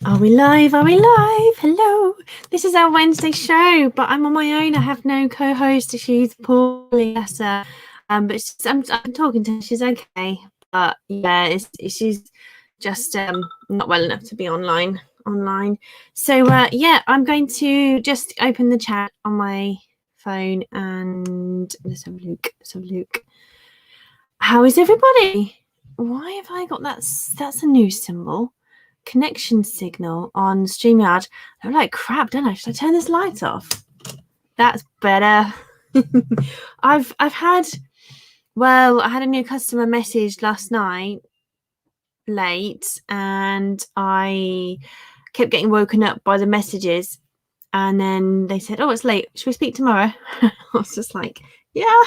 Are we live? Are we live? Hello. This is our Wednesday show, but I'm on my own. I have no co-host. She's poorly, bless her. But I'm talking to her. She's okay. But yeah, she's just not well enough to be online. So yeah, I'm going to just open the chat on my phone and let's have a look. How is everybody? Why have I got that? That's a new symbol. Connection signal on StreamYard. I'm like, crap, don't I? Should I turn this light off? That's better. I had a new customer message last night late, and I kept getting woken up by the messages, and then they said, oh, it's late, should we speak tomorrow? I was just like, yeah.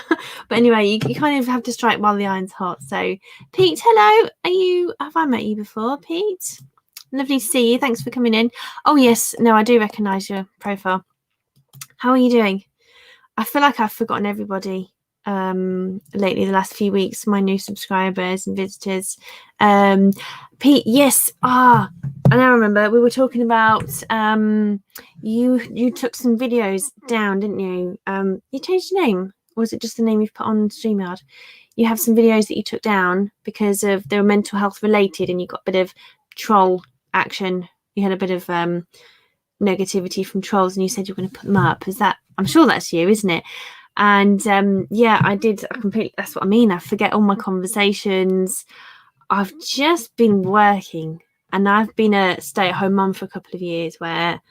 But anyway, you kind of have to strike while the iron's hot. So Pete, hello. Have I met you before, Pete? Lovely to see you. Thanks for coming in. Oh, yes. No, I do recognise your profile. How are you doing? I feel like I've forgotten everybody lately, the last few weeks, my new subscribers and visitors. Pete, yes. I now remember we were talking about you took some videos down, didn't you? You changed your name. Or was it just the name you've put on StreamYard? You have some videos that you took down because of they were mental health related, and you got a bit of troll action. You had a bit of negativity from trolls, and you said you were going to put them up. I'm sure that's you, isn't it? And yeah, I did. That's what I mean. I forget all my conversations. I've just been working, and I've been a stay-at-home mum for a couple of years where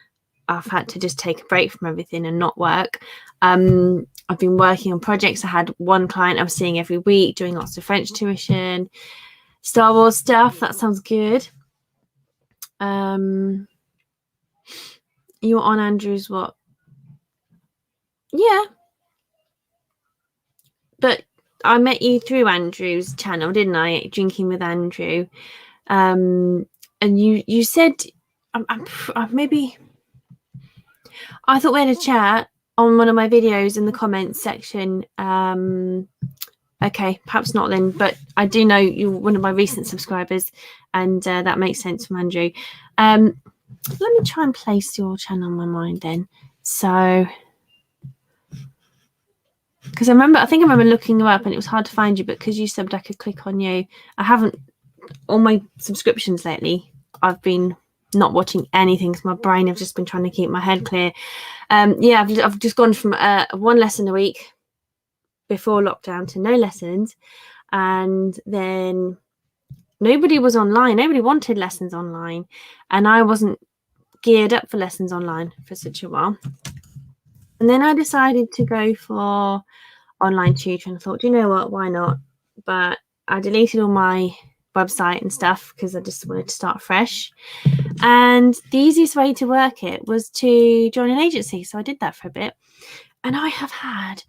I've had to just take a break from everything and not work. I've been working on projects. I had one client I was seeing every week, doing lots of French tuition, Star Wars stuff. That sounds good. You were on Andrew's what? Yeah. But I met you through Andrew's channel, didn't I? Drinking with Andrew. And you said maybe I thought we had a chat on one of my videos in the comments section. Okay, perhaps not then, but I do know you're one of my recent subscribers, and that makes sense from Andrew. Let me try and place your channel on my mind then. So, because I think I remember looking you up and it was hard to find you, but because you subbed, I could click on you. I haven't, all my subscriptions lately, I've been not watching anything because my brain, I've just been trying to keep my head clear. Yeah, I've just gone from one lesson a week before lockdown to no lessons, and then nobody was online. Nobody wanted lessons online, and I wasn't geared up for lessons online for such a while. And then I decided to go for online tutoring. I thought, you know what, why not? But I deleted all my website and stuff because I just wanted to start fresh. And the easiest way to work it was to join an agency. So I did that for a bit. And I have had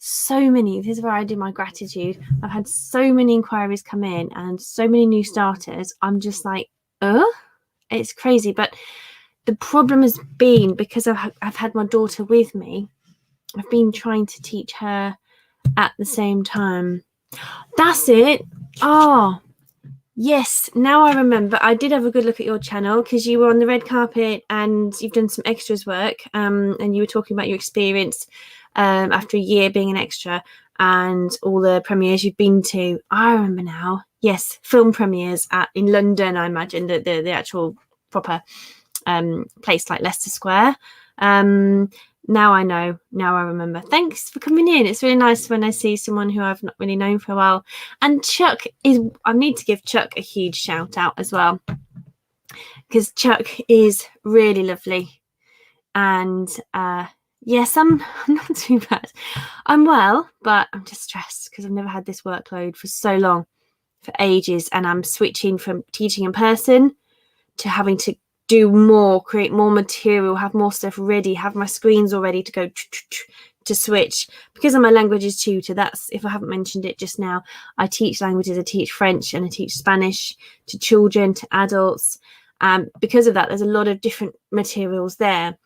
so many, this is where I do my gratitude. I've had so many inquiries come in and so many new starters. I'm just like, it's crazy. But the problem has been because I've had my daughter with me, I've been trying to teach her at the same time. That's it. Oh, yes. Now I remember. I did have a good look at your channel because you were on the red carpet and you've done some extras work. And you were talking about your experience after a year being an extra and all the premieres you've been to. I remember now. Yes, film premieres in London, I imagine, the actual proper place like Leicester Square. Now I know. Now I remember. Thanks for coming in. It's really nice when I see someone who I've not really known for a while. And Chuck I need to give Chuck a huge shout out as well, because Chuck is really lovely. And yes, I'm not too bad. I'm well, but I'm just stressed because I've never had this workload for so long, for ages. And I'm switching from teaching in person to having to do more, create more material, have more stuff ready, have my screens all ready to go to switch. Because I'm a languages tutor, that's, if I haven't mentioned it just now, I teach languages. I teach French and I teach Spanish to children, to adults. Because of that, there's a lot of different materials there.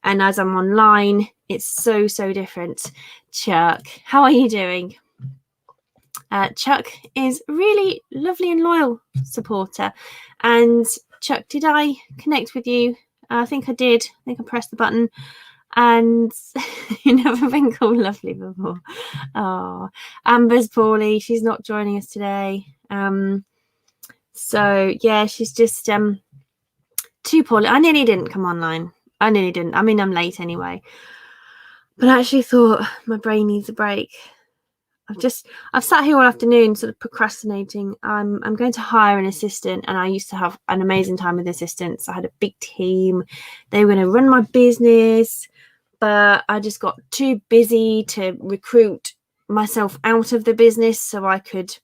And as I'm online, it's so different. Chuck, how are you doing? Chuck is really lovely and loyal supporter. And Chuck, did I connect with you? I think I did. I think I pressed the button. And you've never been called lovely before. Oh, Amber's poorly. She's not joining us today. So yeah, she's just too poorly. I nearly didn't come online. I nearly didn't. I mean, I'm late anyway. But I actually thought my brain needs a break. I've sat here all afternoon sort of procrastinating. I'm going to hire an assistant, and I used to have an amazing time with assistants. I had a big team. They were going to run my business, but I just got too busy to recruit myself out of the business so I could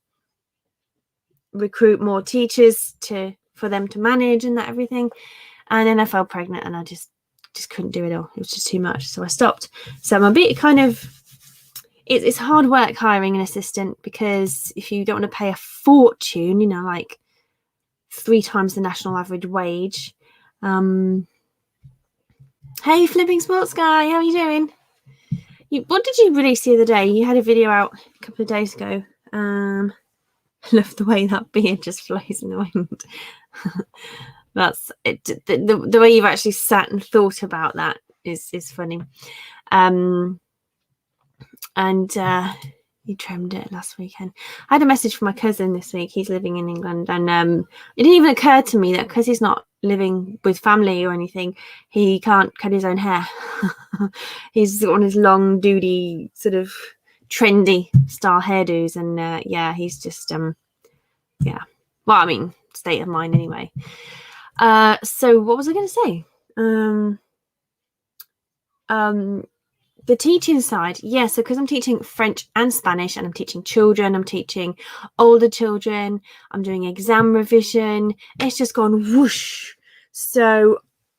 recruit more teachers for them to manage and that everything. And then I fell pregnant, and I just couldn't do it all. It was just too much, so I stopped. So I'm a bit kind of, it's hard work hiring an assistant, because if you don't want to pay a fortune, you know, like 3 times the national average wage. Hey, Flipping Sports Guy, how are you doing? What did you release the other day? You had a video out a couple of days ago. I love the way that beard just flows in the wind. That's it. The way you've actually sat and thought about that is funny. And you trimmed it last weekend. I had a message from my cousin this week. He's living in England, and it didn't even occur to me that because he's not living with family or anything, he can't cut his own hair. He's on his long, doody, sort of trendy style hairdos, and yeah, he's just yeah. Well, I mean, state of mind anyway. So what was I going to say? The teaching side, yeah, so because I'm teaching French and Spanish, and I'm teaching children, I'm teaching older children, I'm doing exam revision, it's just gone whoosh. So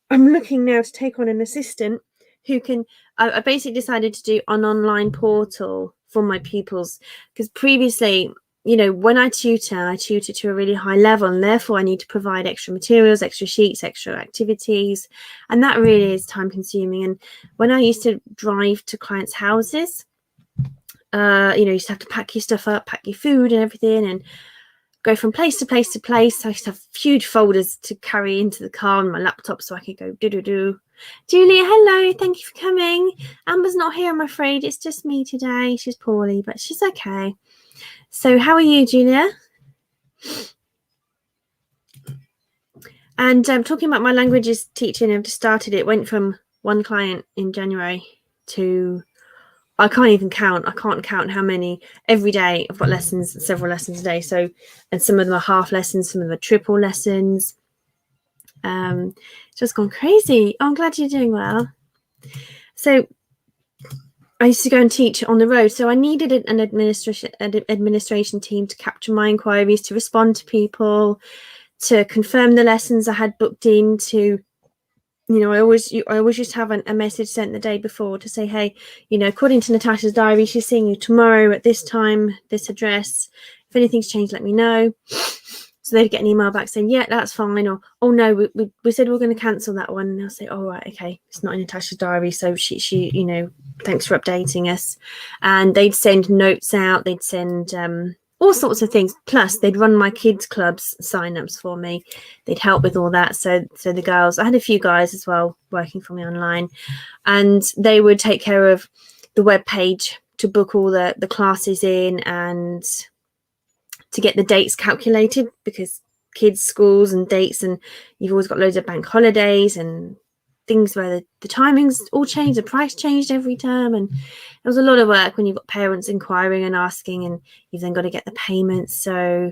I'm looking now to take on an assistant who can, I basically decided to do an online portal for my pupils, because previously, you know, when I tutor to a really high level, and therefore I need to provide extra materials, extra sheets, extra activities, and that really is time consuming. And when I used to drive to clients' houses, you know, you used to have to pack your stuff up, pack your food and everything, and go from place to place to place. I used to have huge folders to carry into the car on my laptop so I could go do. Julia, hello, thank you for coming. Amber's not here, I'm afraid. It's just me today. She's poorly, but she's okay. So how are you, Julia? And talking about my languages teaching, I've just started. It went from one client in January to, I can't even count. I can't count how many. Every day I've got lessons, several lessons a day. So, and some of them are half lessons, some of them are triple lessons. Just gone crazy. Oh, I'm glad you're doing well. So I used to go and teach on the road, so I needed an administration team to capture my inquiries, to respond to people, to confirm the lessons I had booked in. To, you know, I always used to have a message sent the day before to say, hey, you know, according to Natasha's diary, she's seeing you tomorrow at this time, this address. If anything's changed, let me know. So they'd get an email back saying, yeah, that's fine. Or, oh no, we said we're going to cancel that one. And I'll say, oh, right, okay, it's not in Natasha's diary. So she, you know, thanks for updating us. And they'd send notes out. They'd send all sorts of things. Plus, they'd run my kids' clubs sign-ups for me. They'd help with all that. So the girls, I had a few guys as well working for me online, and they would take care of the web page to book all the classes in, and to get the dates calculated, because kids' schools and dates, and you've always got loads of bank holidays and things where the timings all change, the price changed every term, and it was a lot of work when you've got parents inquiring and asking, and you've then got to get the payments. So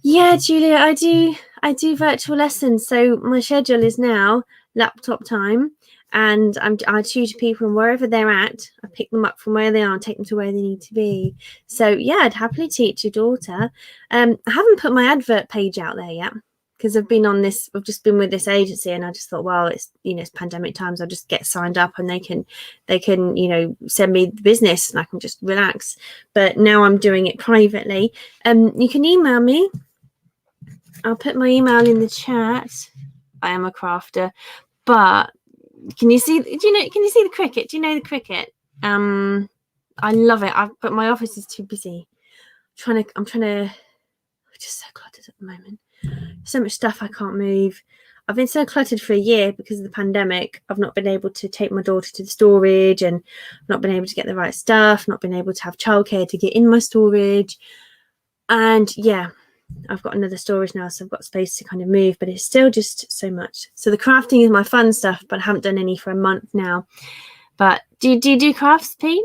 yeah, Julia, I do virtual lessons. So my schedule is now laptop time, and I tutor people, and wherever they're at, I pick them up from where they are and take them to where they need to be. So yeah, I'd happily teach your daughter. I haven't put my advert page out there yet, because I've just been with this agency, and I just thought, well, it's, you know, it's pandemic times, I'll just get signed up and they can, you know, send me the business and I can just relax. But now I'm doing it privately. You can email me. I'll put my email in the chat. I am a crafter, but can you see the cricket? Do you know the cricket? I love it. But my office is too busy. I'm just so cluttered at the moment. So much stuff I can't move. I've been so cluttered for a year because of the pandemic. I've not been able to take my daughter to the storage, and not been able to get the right stuff, not been able to have childcare to get in my storage. And yeah, I've got another storage now, so I've got space to kind of move, but it's still just so much. So the crafting is my fun stuff, but I haven't done any for a month now. But do you do crafts, Pete?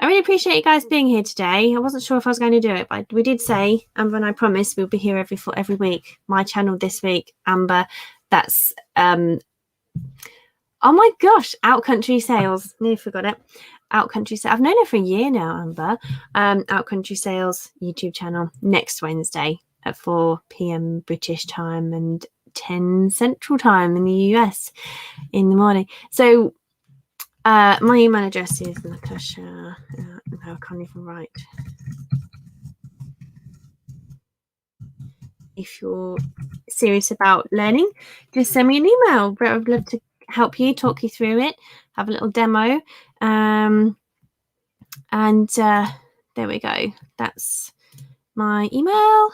I really appreciate you guys being here today. I wasn't sure if I was going to do it, but we did say, Amber and I promised we'll be here every week. My channel this week, Amber, that's oh my gosh, Outcountry Sales. Nearly forgot it. Outcountry Sales. I've known her for a year now, Amber. Outcountry Sales YouTube channel next Wednesday at 4 p.m. British time and 10 Central time in the US in the morning. So my email address is Natasha. No, I can't even write. If you're serious about learning, just send me an email. I'd love to help you, talk you through it, have a little demo. And there we go. That's my email.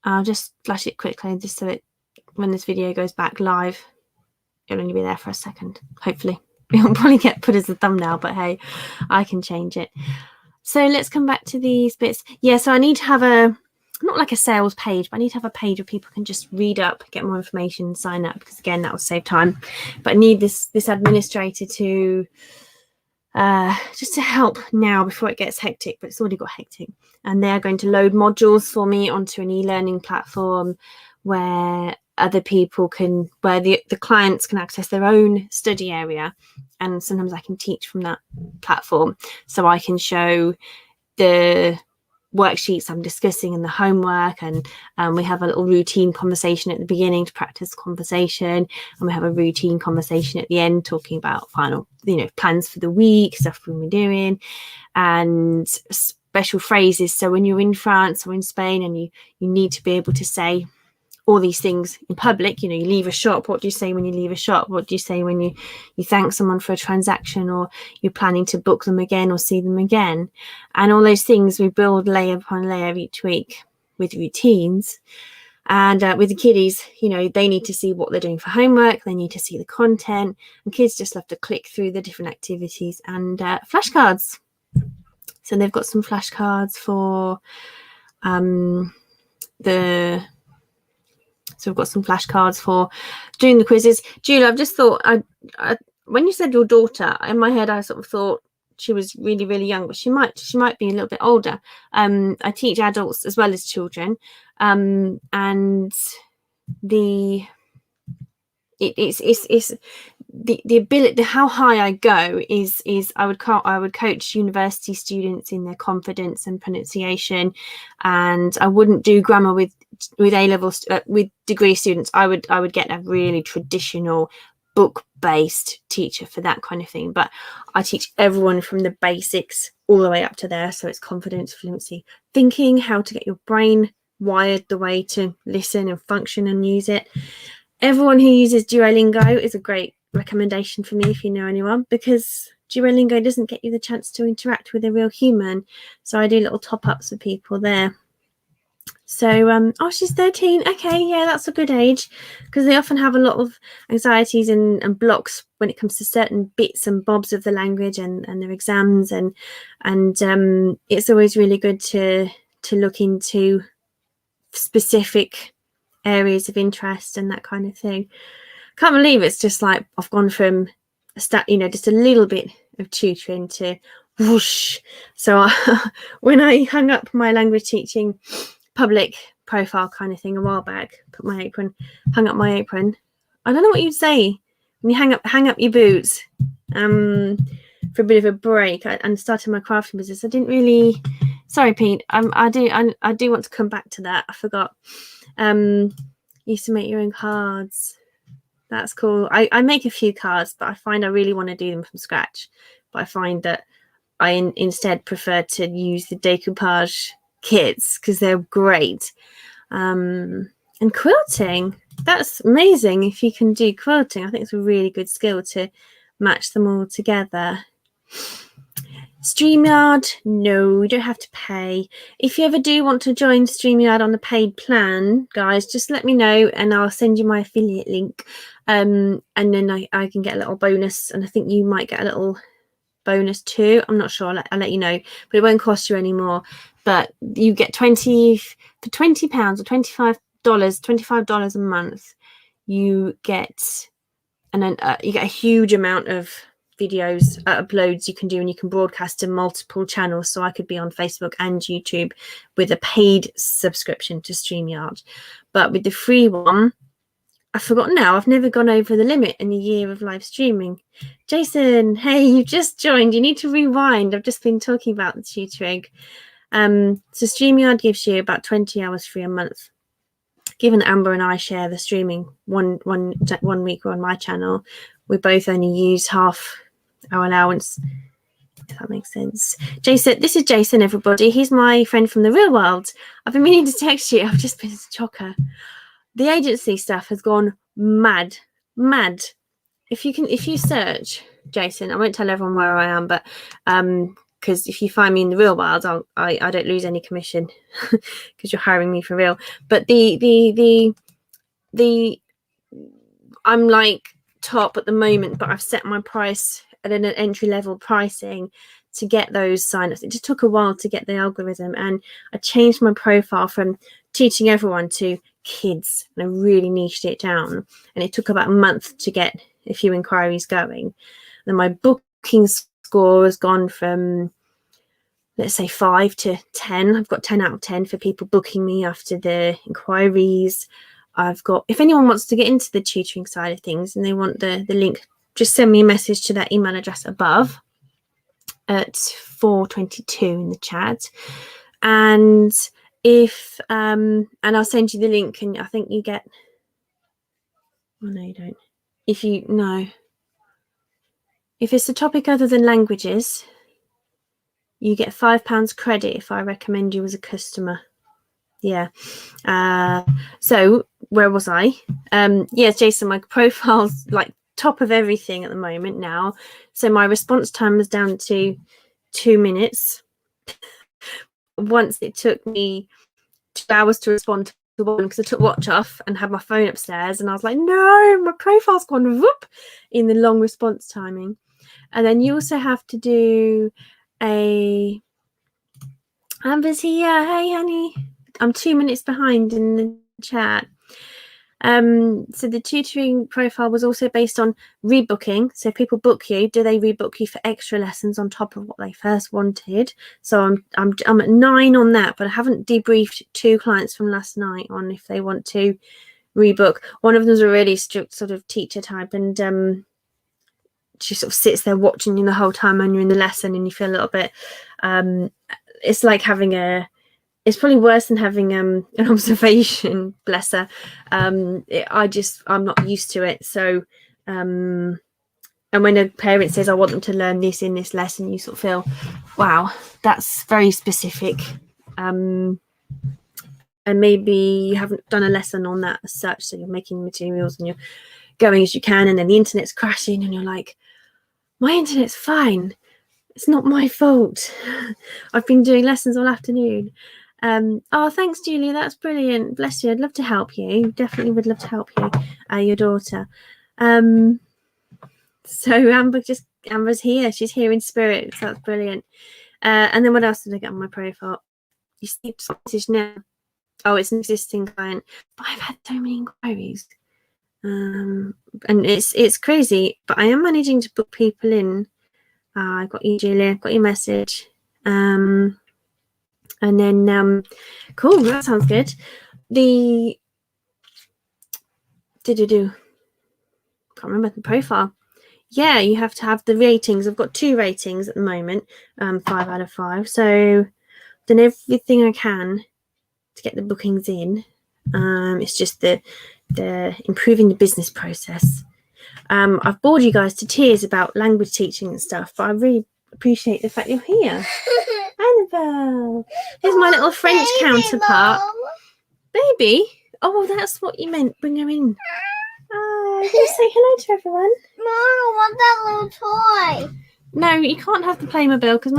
I'll just flash it quickly just so it, when this video goes back live, it'll only be there for a second, hopefully. It'll probably get put as a thumbnail, but hey, I can change it. So let's come back to these bits. Yeah, so I need to have not like a sales page, but I need to have a page where people can just read up, get more information, sign up, because again, that will save time. But I need this administrator to just to help now before it gets hectic, but it's already got hectic. And they're going to load modules for me onto an e-learning platform where other people can, where the clients can access their own study area. And sometimes I can teach from that platform. So I can show the worksheets I'm discussing and the homework, and we have a little routine conversation at the beginning to practice conversation, and we have a routine conversation at the end talking about final, plans for the week, stuff we're doing, and special phrases. So when you're in France or in Spain and you need to be able to say all these things in public, you leave a shop, what do you say when you leave a shop? What do you say when you thank someone for a transaction, or you're planning to book them again or see them again? And all those things we build layer upon layer each week with routines. And with the kiddies, they need to see what they're doing for homework, they need to see the content, and kids just love to click through the different activities. And flashcards. So they've got some flashcards for So we've got some flashcards for doing the quizzes. Julie, I've just thought, I when you said your daughter, in my head I sort of thought she was really, really young, but she might be a little bit older. I teach adults as well as children, and it's the ability, how high I go is I would coach university students in their confidence and pronunciation, and I wouldn't do grammar with A-level with degree students. I would get a really traditional book-based teacher for that kind of thing, but I teach everyone from the basics all the way up to there. So it's confidence, fluency, thinking, how to get your brain wired the way to listen and function and use it. Everyone who uses Duolingo is a great recommendation for me if you know anyone, because Duolingo doesn't get you the chance to interact with a real human. So I do little top-ups for people there. So, she's 13. Okay, yeah, that's a good age, because they often have a lot of anxieties and blocks when it comes to certain bits and bobs of the language and their exams. And it's always really good to look into specific areas of interest and that kind of thing. Can't believe it's just like I've gone from just a little bit of tutoring to whoosh. So when I hung up my language teaching public profile kind of thing a while back, hung up my apron. I don't know what you'd say when you hang up your boots for a bit of a break and started my crafting business. I didn't really. Sorry, Pete. I do want to come back to that. I forgot. You used to make your own cards. That's cool. I make a few cards, but I find I really want to do them from scratch. But I find that I instead prefer to use the decoupage kits because they're great. And quilting, that's amazing if you can do quilting. I think it's a really good skill to match them all together. StreamYard, no, you don't have to pay. If you ever do want to join StreamYard on the paid plan, guys, just let me know and I'll send you my affiliate link. And then I can get a little bonus, and I think you might get a little bonus too. I'm not sure. I'll let you know, but it won't cost you any more. But you get £20 or $25 a month. You get you get a huge amount of videos uploads you can do, and you can broadcast to multiple channels. So I could be on Facebook and YouTube with a paid subscription to StreamYard. But with the free one, I've forgotten now. I've never gone over the limit in a year of live streaming. Jason, hey, you've just joined. You need to rewind. I've just been talking about the tutoring. So StreamYard gives you about 20 hours free a month. Given Amber and I share the streaming one week on my channel, we both only use half our allowance, if that makes sense. Jason, this is Jason, everybody. He's my friend from the real world. I've been meaning to text you. I've just been a chocker. The agency stuff has gone mad. If you search Jason, I won't tell everyone where I am, but because if you find me in the real world, I don't lose any commission because you're hiring me for real. But the I'm like top at the moment, but I've set my price at an entry level pricing to get those signups. It just took a while to get the algorithm, and I changed my profile from teaching everyone to kids, and I really niched it down, and it took about a month to get a few inquiries going. Then my booking score has gone from, let's say, 5 to 10. I've got 10 out of 10 for people booking me after the inquiries. I've got, if anyone wants to get into the tutoring side of things and they want the link, just send me a message to that email address above at 4:22 in the chat. And if and I'll send you the link, and I think you get, oh no, you don't. If it's a topic other than languages, you get £5 credit if I recommend you as a customer. Yeah. So where was I? Yes, Jason, my profile's like top of everything at the moment now. So my response time was down to 2 minutes. Once it took me 2 hours to respond to one because I took watch off and had my phone upstairs, and I was like, no, my profile's gone whoop in the long response timing. And then you also have to do Amber's here. Hey, honey. I'm 2 minutes behind in the chat. So the tutoring profile was also based on rebooking. So if people book you, do they rebook you for extra lessons on top of what they first wanted? So I'm at 9 on that, but I haven't debriefed 2 clients from last night on if they want to rebook. One of them's a really strict sort of teacher type, and she sort of sits there watching you the whole time when you're in the lesson, and you feel a little bit it's like having it's probably worse than having an observation, bless her. I'm not used to it. So and when a parent says I want them to learn this in this lesson, you sort of feel, wow, that's very specific. And maybe you haven't done a lesson on that as such, so you're making materials and you're going as you can, and then the internet's crashing and you're like, my internet's fine, it's not my fault. I've been doing lessons all afternoon. Oh, thanks, Julia, that's brilliant, bless you. I'd love to help you, definitely would love to help you, your daughter. So Amber's here, she's here in spirit, so that's brilliant. And then what else did I get on my profile? You see message now. Oh, it's an existing client, but I've had so many inquiries, and it's crazy, but I am managing to book people in. I got you, Julia, got your message. And then cool, that sounds good. Can't remember the profile. Yeah, you have to have the ratings. I've got 2 ratings at the moment, 5 out of 5. So I've done everything I can to get the bookings in. It's just the improving the business process. I've bored you guys to tears about language teaching and stuff, but I really appreciate the fact you're here. Annabelle, here's my little French counterpart. Mom. Baby? Oh, that's what you meant. Bring her in. Oh, can you say hello to everyone? Mom, I want that little toy. No, you can't have the Playmobil because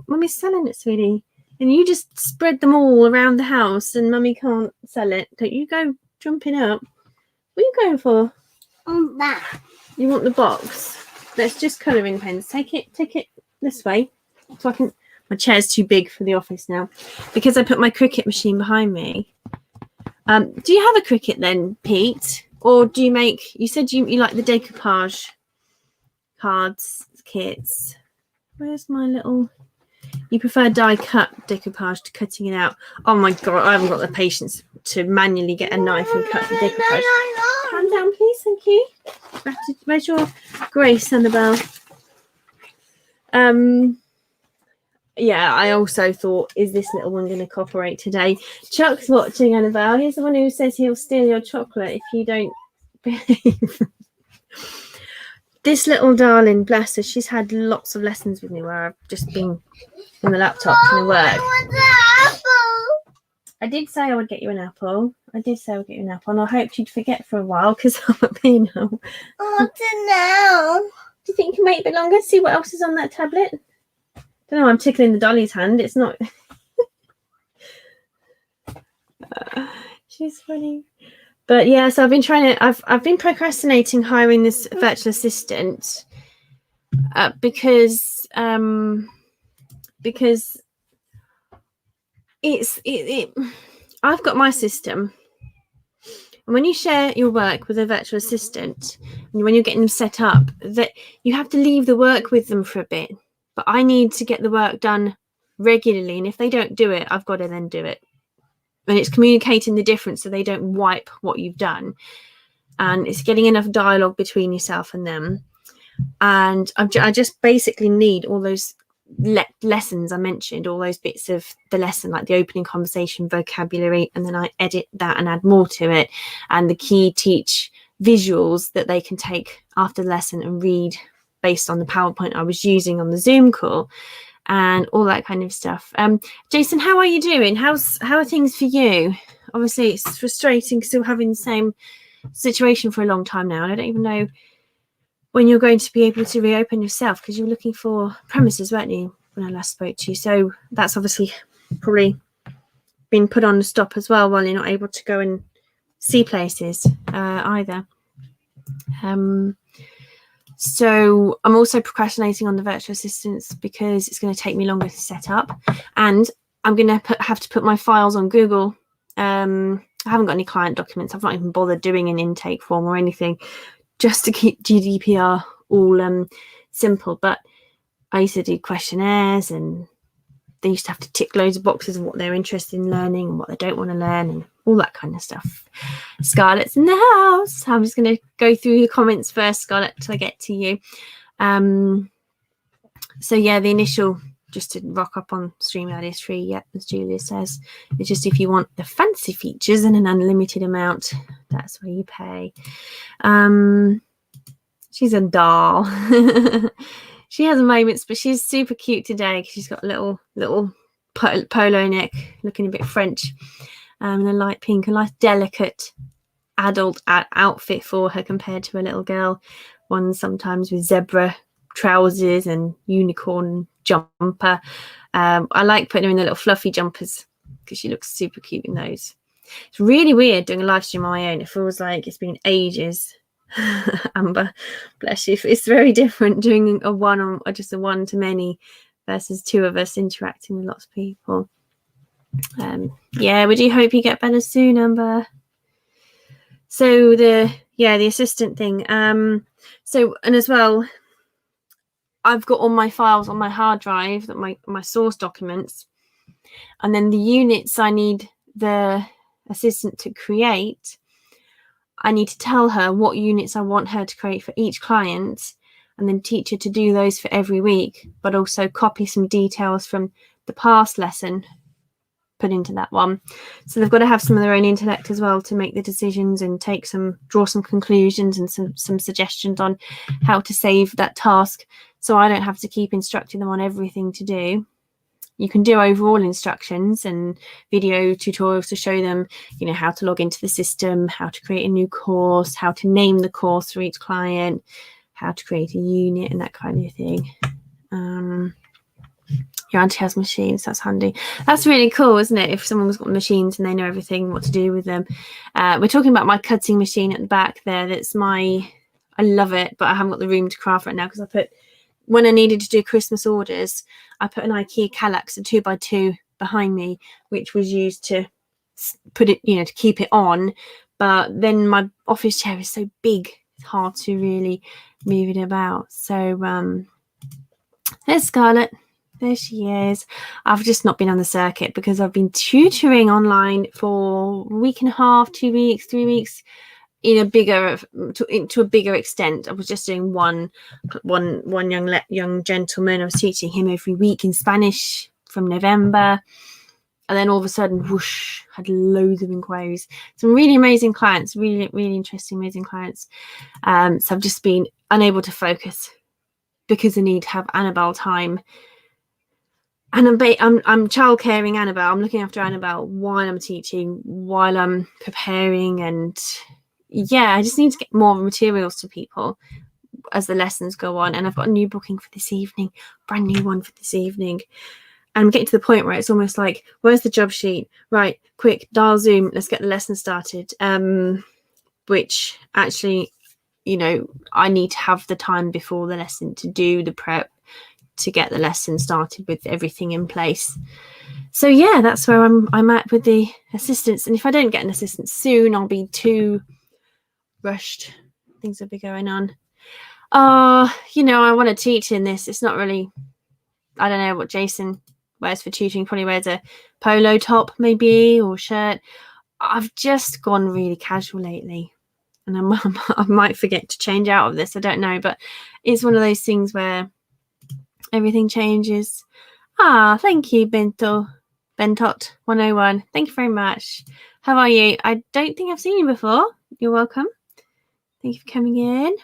mummy's selling it, sweetie. And you just spread them all around the house and mummy can't sell it. Don't you go jumping up. What are you going for? That. You want the box? Let's just colouring pens. Take it this way. So I can. My chair's too big for the office now because I put my Cricut machine behind me. Do you have a Cricut then, Pete? Or do you make? You said you like the decoupage cards kits. Where's my little? You prefer die cut decoupage to cutting it out? Oh my god, I haven't got the patience to manually get a knife and cut the decoupage. Calm down, please. Thank you. Where's your Grace, Annabelle? Yeah, I also thought, is this little one going to cooperate today? Chuck's watching, Annabelle. He's the one who says he'll steal your chocolate if you don't behave. This little darling, bless her, she's had lots of lessons with me where I've just been on the laptop trying to work. I did say I would get you an apple. And I hoped you'd forget for a while because I'm a peanut. I want to know. Do you think you can wait a bit longer? See what else is on that tablet? I don't know. I'm tickling the dolly's hand. It's not. She's funny. But yeah, so I've been trying to. I've been procrastinating hiring this virtual assistant because I've got my system, and when you share your work with a virtual assistant, and when you're getting them set up, that you have to leave the work with them for a bit. But I need to get the work done regularly, and if they don't do it, I've got to then do it. And it's communicating the difference so they don't wipe what you've done, and it's getting enough dialogue between yourself and them. And I just basically need all those lessons I mentioned, all those bits of the lesson, like the opening conversation, vocabulary, and then I edit that and add more to it, and the key teach visuals that they can take after the lesson and read based on the PowerPoint I was using on the Zoom call, and all that kind of stuff. Jason, how are you doing? How are things for you? Obviously it's frustrating still having the same situation for a long time now, and I don't even know when you're going to be able to reopen yourself, because you were looking for premises, weren't you, when I last spoke to you? So that's obviously probably been put on the stop as well while you're not able to go and see places either. So I'm also procrastinating on the virtual assistants because it's going to take me longer to set up, and I'm going to have to put my files on Google. I haven't got any client documents. I've not even bothered doing an intake form or anything, just to keep GDPR all simple. But I used to do questionnaires, and they used to have to tick loads of boxes of what they're interested in learning and what they don't want to learn and all that kind of stuff. Scarlett's in the house. I'm just going to go through the comments first, Scarlett, till I get to you. So yeah, the initial, just to rock up on StreamYard, is free. Yep, as Julia says. It's just if you want the fancy features and an unlimited amount, that's where you pay. She's a doll. She has moments, but she's super cute today because she's got a little polo neck, looking a bit French, and a light pink, a nice delicate adult outfit for her compared to a little girl one sometimes with zebra trousers and unicorn jumper. I like putting her in the little fluffy jumpers because she looks super cute in those. It's really weird doing a live stream on my own. It feels like it's been ages. Amber, bless you. It's very different doing just a one-to-many versus two of us interacting with lots of people. Yeah, we do hope you get better soon, Amber. So the assistant thing. So, and as well, I've got all my files on my hard drive, that my source documents, and then the units I need the assistant to create, I need to tell her what units I want her to create for each client, and then teach her to do those for every week, but also copy some details from the past lesson, put into that one. So they've got to have some of their own intellect as well to make the decisions and draw some conclusions and some suggestions on how to save that task. So I don't have to keep instructing them on everything to do. You can do overall instructions and video tutorials to show them, how to log into the system, how to create a new course, how to name the course for each client, how to create a unit and that kind of thing. Your auntie has machines. That's handy. That's really cool, isn't it? If someone's got machines and they know everything, what to do with them. We're talking about my cutting machine at the back there. I love it, but I haven't got the room to craft right now because when I needed to do Christmas orders, I put an IKEA Kallax, a 2x2 behind me, which was used to put it, to keep it on. But then my office chair is so big, it's hard to really move it about. So there's Scarlett. There she is. I've just not been on the circuit because I've been tutoring online for a week and a half, 2 weeks, 3 weeks, to a bigger extent. I was just doing one young gentleman. I was teaching him every week in Spanish from November, and then all of a sudden, whoosh, had loads of inquiries. Some really amazing clients, really, really interesting, amazing clients. So I've just been unable to focus because I need to have Annabelle time. And I'm childcaring Annabelle. I'm looking after Annabelle while I'm teaching, while I'm preparing, and I just need to get more materials to people as the lessons go on. And I've got a new booking for this evening, brand new one for this evening. And I'm getting to the point where it's almost like, where's the job sheet? Right, quick, dial Zoom, let's get the lesson started. Which actually, I need to have the time before the lesson to do the prep, to get the lesson started with everything in place. So that's where I'm at with the assistants. And if I don't get an assistant soon, I'll be too rushed. Things will be going on. I want to teach in this. It's not really, I don't know what Jason wears for tutoring. Probably wears a polo top maybe, or shirt. I've just gone really casual lately, and I might forget to change out of this. I don't know, but it's one of those things where everything changes. Thank you, Bentot 101. Thank you very much. How are you? I don't think I've seen you before. You're welcome. Thank you for coming in.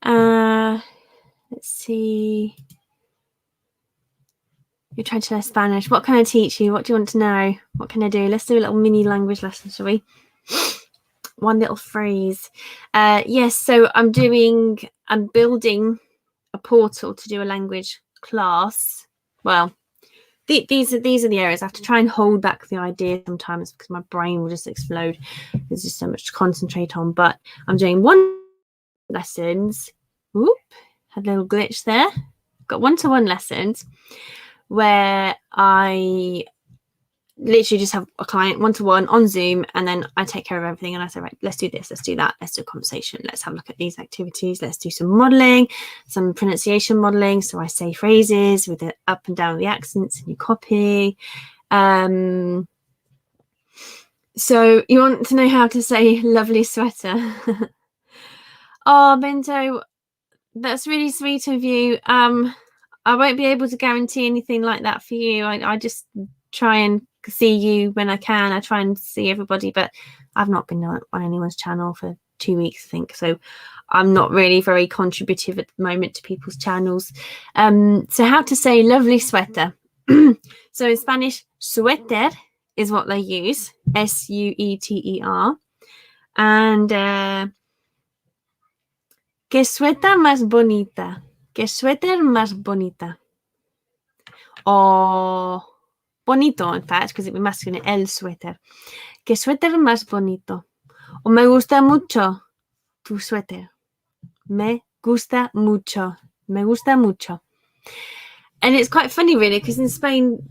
Let's see. You're trying to learn Spanish. What can I teach you? What do you want to know? What can I do? Let's do a little mini language lesson, shall we? One little phrase. Yes, so I'm building a portal to do a language class. Well, these are the areas. I have to try and hold back the idea sometimes because my brain will just explode. There's just so much to concentrate on. But I'm doing one lessons. Whoop, had a little glitch there. Got one-to-one lessons where I literally just have a client one-to-one on Zoom, and then I take care of everything, and I say, right, let's do this, let's do that, let's do a conversation, let's have a look at these activities, let's do some modeling, some pronunciation modeling, so I say phrases with the up and down the accents and you copy. So you want to know how to say lovely sweater. Oh, Bento, that's really sweet of you. I won't be able to guarantee anything like that for you. I just try and see you when I can. I try and see everybody, but I've not been on anyone's channel for 2 weeks, I think. So I'm not really very contributive at the moment to people's channels. So how to say lovely sweater. So in Spanish, suéter is what they use. S-U-E-T-E-R. And qué suéter más bonita. Qué suéter más bonita. Or bonito, in fact, because it would be masculine, el suéter. ¿Qué suéter más bonito? O me gusta mucho tu suéter. Me gusta mucho. Me gusta mucho. And it's quite funny, really, because in Spain,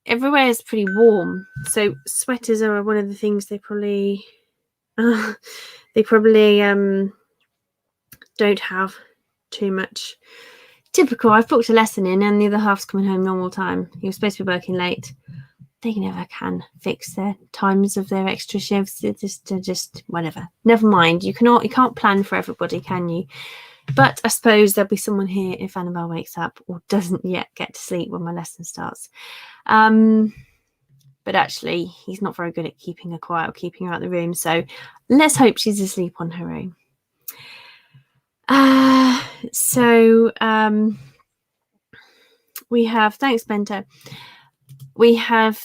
everywhere is pretty warm. So sweaters are one of the things they probably don't have too much. Typical. I've booked a lesson in and the other half's coming home normal time. He was supposed to be working late. They never can fix their times of their extra shifts. It's just whatever. Never mind. You can't plan for everybody, can you? But I suppose there'll be someone here if Annabelle wakes up or doesn't yet get to sleep when my lesson starts. But actually, he's not very good at keeping her quiet or keeping her out of the room. So let's hope she's asleep on her own. We have, thanks, Bento. We have,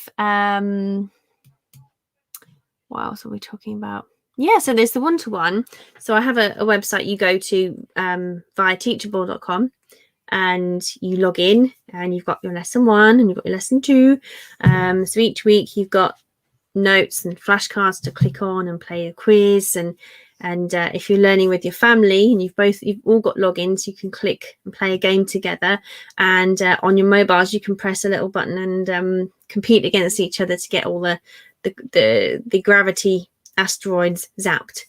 what else are we talking about? Yeah, so there's the one-to-one. So I have a website you go to via teachable.com, and you log in and you've got your lesson 1 and you've got your lesson 2. So each week you've got notes and flashcards to click on and play a quiz, and if you're learning with your family and you've all got logins, you can click and play a game together, and on your mobiles you can press a little button and compete against each other to get all the gravity asteroids zapped,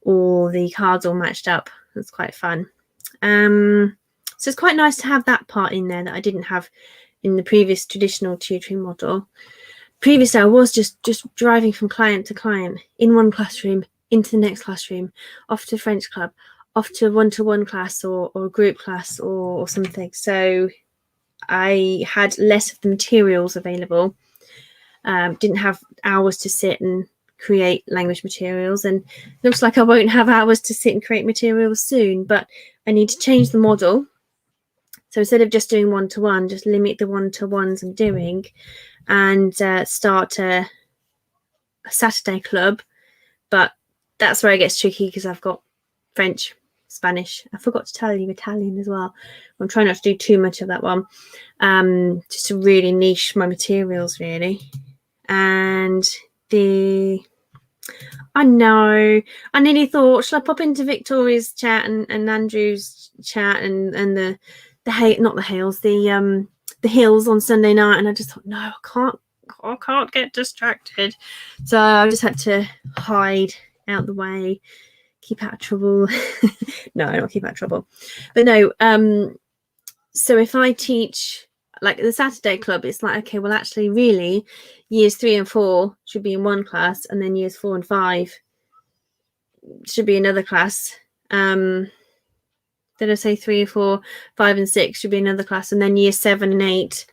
or the cards all matched up. That's quite fun. So it's quite nice to have that part in there that I didn't have in the previous traditional tutoring model. Previously I was just driving from client to client, in one classroom, into the next classroom, off to French club, off to one-to-one class or a group class or something. So I had less of the materials available, didn't have hours to sit and create language materials, and looks like I won't have hours to sit and create materials soon, but I need to change the model. So instead of just doing one-to-one, just limit the one-to-ones I'm doing, and start a Saturday club. But that's where it gets tricky because I've got French, Spanish. I forgot to tell you Italian as well. I'm trying not to do too much of that one, just to really niche my materials really. And I know, I nearly thought, shall I pop into Victoria's chat and Andrew's chat and the hills on Sunday night, and I just thought, no, I can't get distracted. So I just had to hide out the way, keep out of trouble. No, not keep out of trouble. But no, so if I teach like the Saturday club, it's like, okay, well actually really years 3 and 4 should be in one class, and then years 4 and 5 should be another class. Did I say 3 or 4, 5 and 6 should be another class, and then years 7 and 8,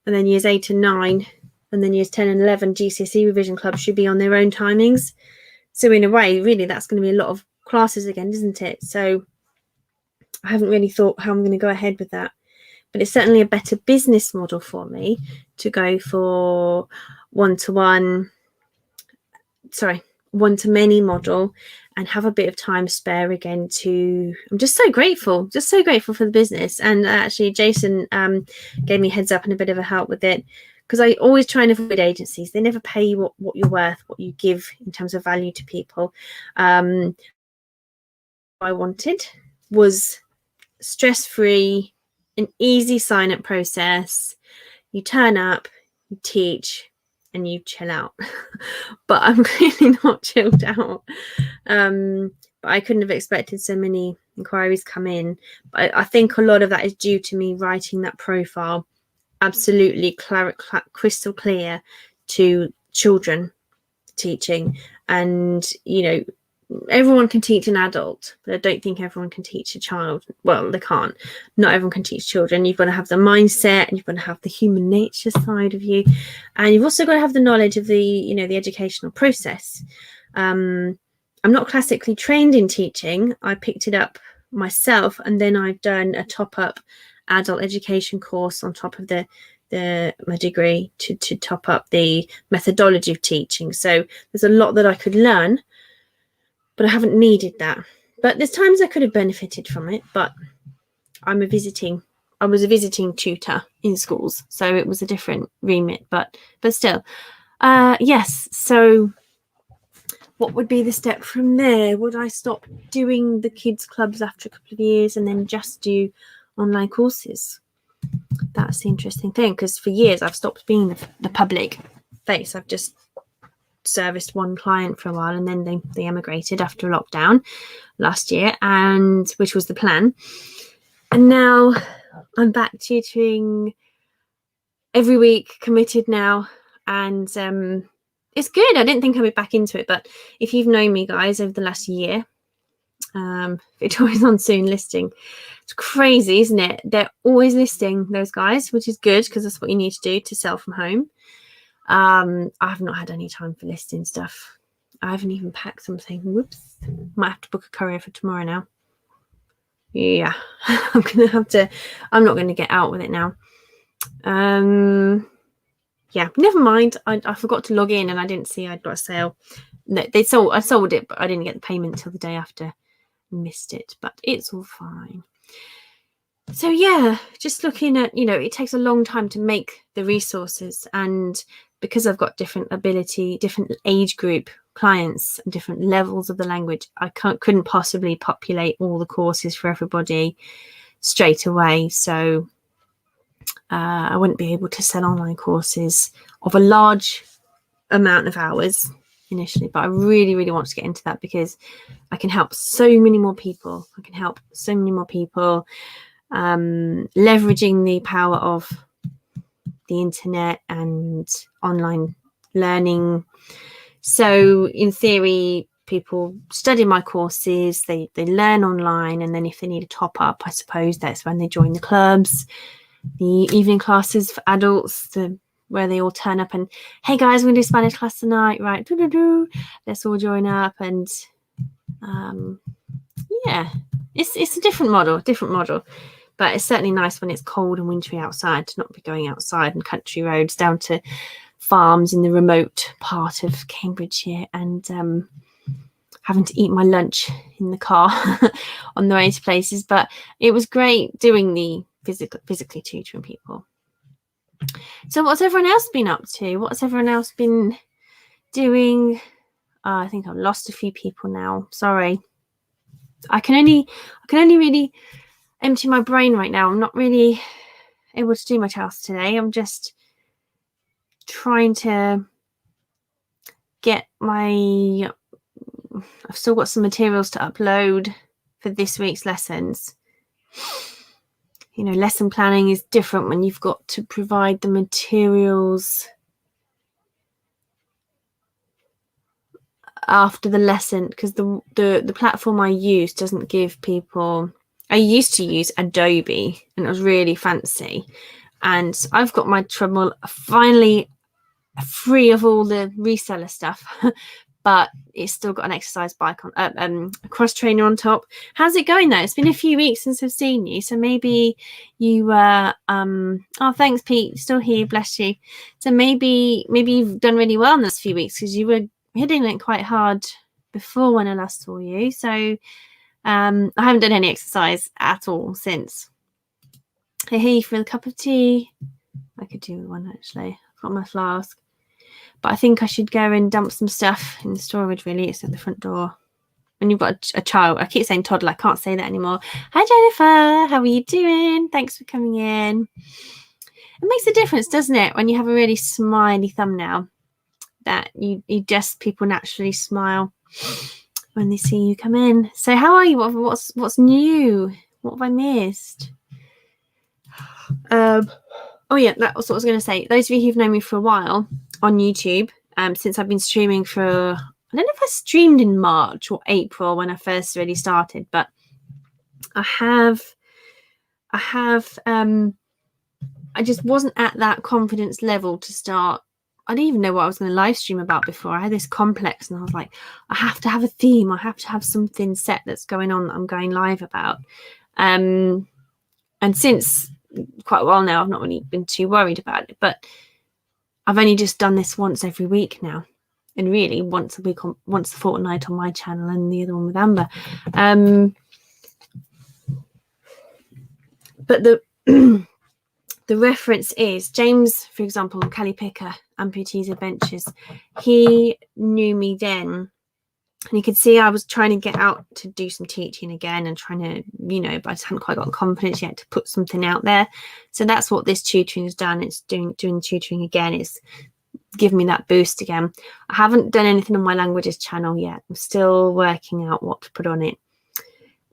and then years 8 and 9, and then years 10 and 11 GCSE revision club should be on their own timings. So in a way, really, that's going to be a lot of classes again, isn't it? So I haven't really thought how I'm going to go ahead with that. But it's certainly a better business model for me to go for one-to-many model, and have a bit of time spare again to, I'm just so grateful for the business. And actually Jason gave me a heads up and a bit of a help with it, because I always try and avoid agencies. They never pay you what you're worth, what you give in terms of value to people. What I wanted was stress-free, an easy sign-up process. You turn up, you teach, and you chill out. But I'm really not chilled out. But I couldn't have expected so many inquiries come in. But I think a lot of that is due to me writing that profile absolutely crystal clear to children teaching. And, you know, everyone can teach an adult, but I don't think everyone can teach a child. Well, they can't. Not everyone can teach children. You've got to have the mindset, and you've got to have the human nature side of you, and you've also got to have the knowledge of the, you know, the educational process. I'm not classically trained in teaching. I picked it up myself, and then I've done a top-up adult education course on top of my degree to top up the methodology of teaching. So there's a lot that I could learn, but I haven't needed that. But there's times I could have benefited from it, but I was a visiting tutor in schools, so it was a different remit, but still. Yes, so what would be the step from there? Would I stop doing the kids clubs after a couple of years and then just do online courses? That's the interesting thing, because for years I've stopped being the public face. I've just serviced one client for a while, and then they emigrated after lockdown last year, and which was the plan. And now I'm back tutoring every week, committed now, and it's good. I didn't think I'd be back into it, but if you've known me, guys, over the last year, Victoria's on soon listing. It's crazy, isn't it? They're always listing, those guys, which is good, because that's what you need to do to sell from home. I've not had any time for listing stuff. I haven't even packed something. Whoops. Might have to book a courier for tomorrow now. Yeah, I'm not going to get out with it now. Yeah, never mind. I forgot to log in, and I didn't see I'd got a sale. No, I sold it, but I didn't get the payment until the day after. Missed it, but it's all fine. So yeah, just looking at, it takes a long time to make the resources, and because I've got different ability, different age group clients and different levels of the language, I couldn't possibly populate all the courses for everybody straight away. So I wouldn't be able to sell online courses of a large amount of hours initially, but I really, really want to get into that because I can help so many more people. Leveraging the power of the internet and online learning. So in theory, people study my courses, they learn online, and then if they need a top up, I suppose that's when they join the clubs, the evening classes for adults, where they all turn up and, hey guys, we're going to do Spanish class tonight, right? Let's all join up. And yeah, it's a different model, but it's certainly nice when it's cold and wintry outside to not be going outside and country roads down to farms in the remote part of Cambridgeshire and having to eat my lunch in the car on the way to places. But it was great doing the physically tutoring people. So what's everyone else been up to? What's everyone else been doing? I think I've lost a few people now. Sorry. I can only really empty my brain right now. I'm not really able to do much else today. I'm just trying to get I've still got some materials to upload for this week's lessons. Lesson planning is different when you've got to provide the materials after the lesson, because the platform I use doesn't give people. I used to use Adobe and it was really fancy, and I've got my trouble finally free of all the reseller stuff, but it's still got an exercise bike on, a cross trainer on top. How's it going though? It's been a few weeks since I've seen you, so maybe you oh, thanks Pete, still here, bless you. So maybe you've done really well in this few weeks, because you were hitting it quite hard before when I last saw you. So I haven't done any exercise at all since. Hey, for a cup of tea? I could do one actually. I've got my flask. But I think I should go and dump some stuff in the storage, really. It's at the front door. And you've got a child. I keep saying toddler. I can't say that anymore. Hi, Jennifer. How are you doing? Thanks for coming in. It makes a difference, doesn't it, when you have a really smiley thumbnail, that people naturally smile when they see you come in. So how are you? What's new? What have I missed? Oh yeah, that was what I was going to say. Those of you who've known me for a while on YouTube, since I've been streaming for, I don't know if I streamed in March or April when I first really started, but I just wasn't at that confidence level to start. I didn't even know what I was going to live stream about before. I had this complex and I was like, I have to have a theme. I have to have something set that's going on that I'm going live about. And since quite a while now, I've not really been too worried about it, but I've only just done this once every week now, and really once a fortnight on my channel and the other one with Amber. But the the reference is James, for example, Cali Picker, Amputees Adventures. He knew me then, and you could see I was trying to get out to do some teaching again and trying to, but I just hadn't quite got confidence yet to put something out there. So that's what this tutoring has done. It's doing tutoring again. It's given me that boost again. I haven't done anything on my languages channel yet. I'm still working out what to put on it.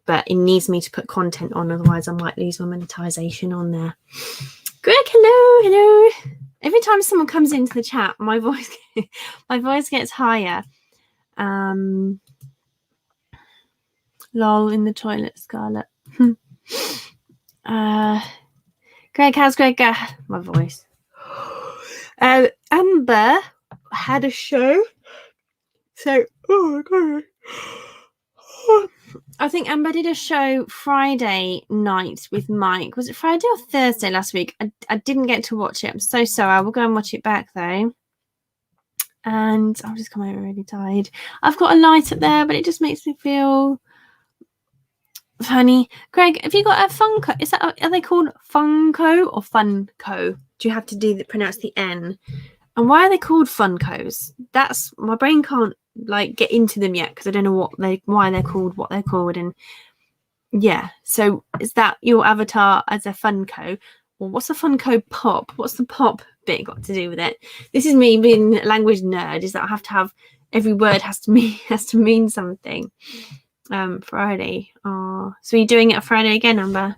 But it needs me to put content on, otherwise I might lose my monetization on there. Greg, hello. Every time someone comes into the chat, my voice gets higher. Lol in the toilet, Scarlett. Greg, how's Greg? My voice. Amber had a show. So, oh my god. I think Amber did a show Friday night with Mike. Was it Friday or Thursday last week? I didn't get to watch it. I'm so sorry. I will go and watch it back though. And I'll just come over really tired. I've got a light up there, but it just makes me feel Funny. Greg, have you got a Funko? Are they called Funko or Funko? Do you have to pronounce the N? And why are they called Funkos? That's my brain can't like get into them yet because I don't know why they're called what they're called. And yeah, so is that your avatar as a Funko? Well, what's a Funko Pop? What's the pop bit got to do with it? This is me being a language nerd. Is that I have to have every word has to mean something. Friday. Oh, so you're doing it a Friday again, Amber?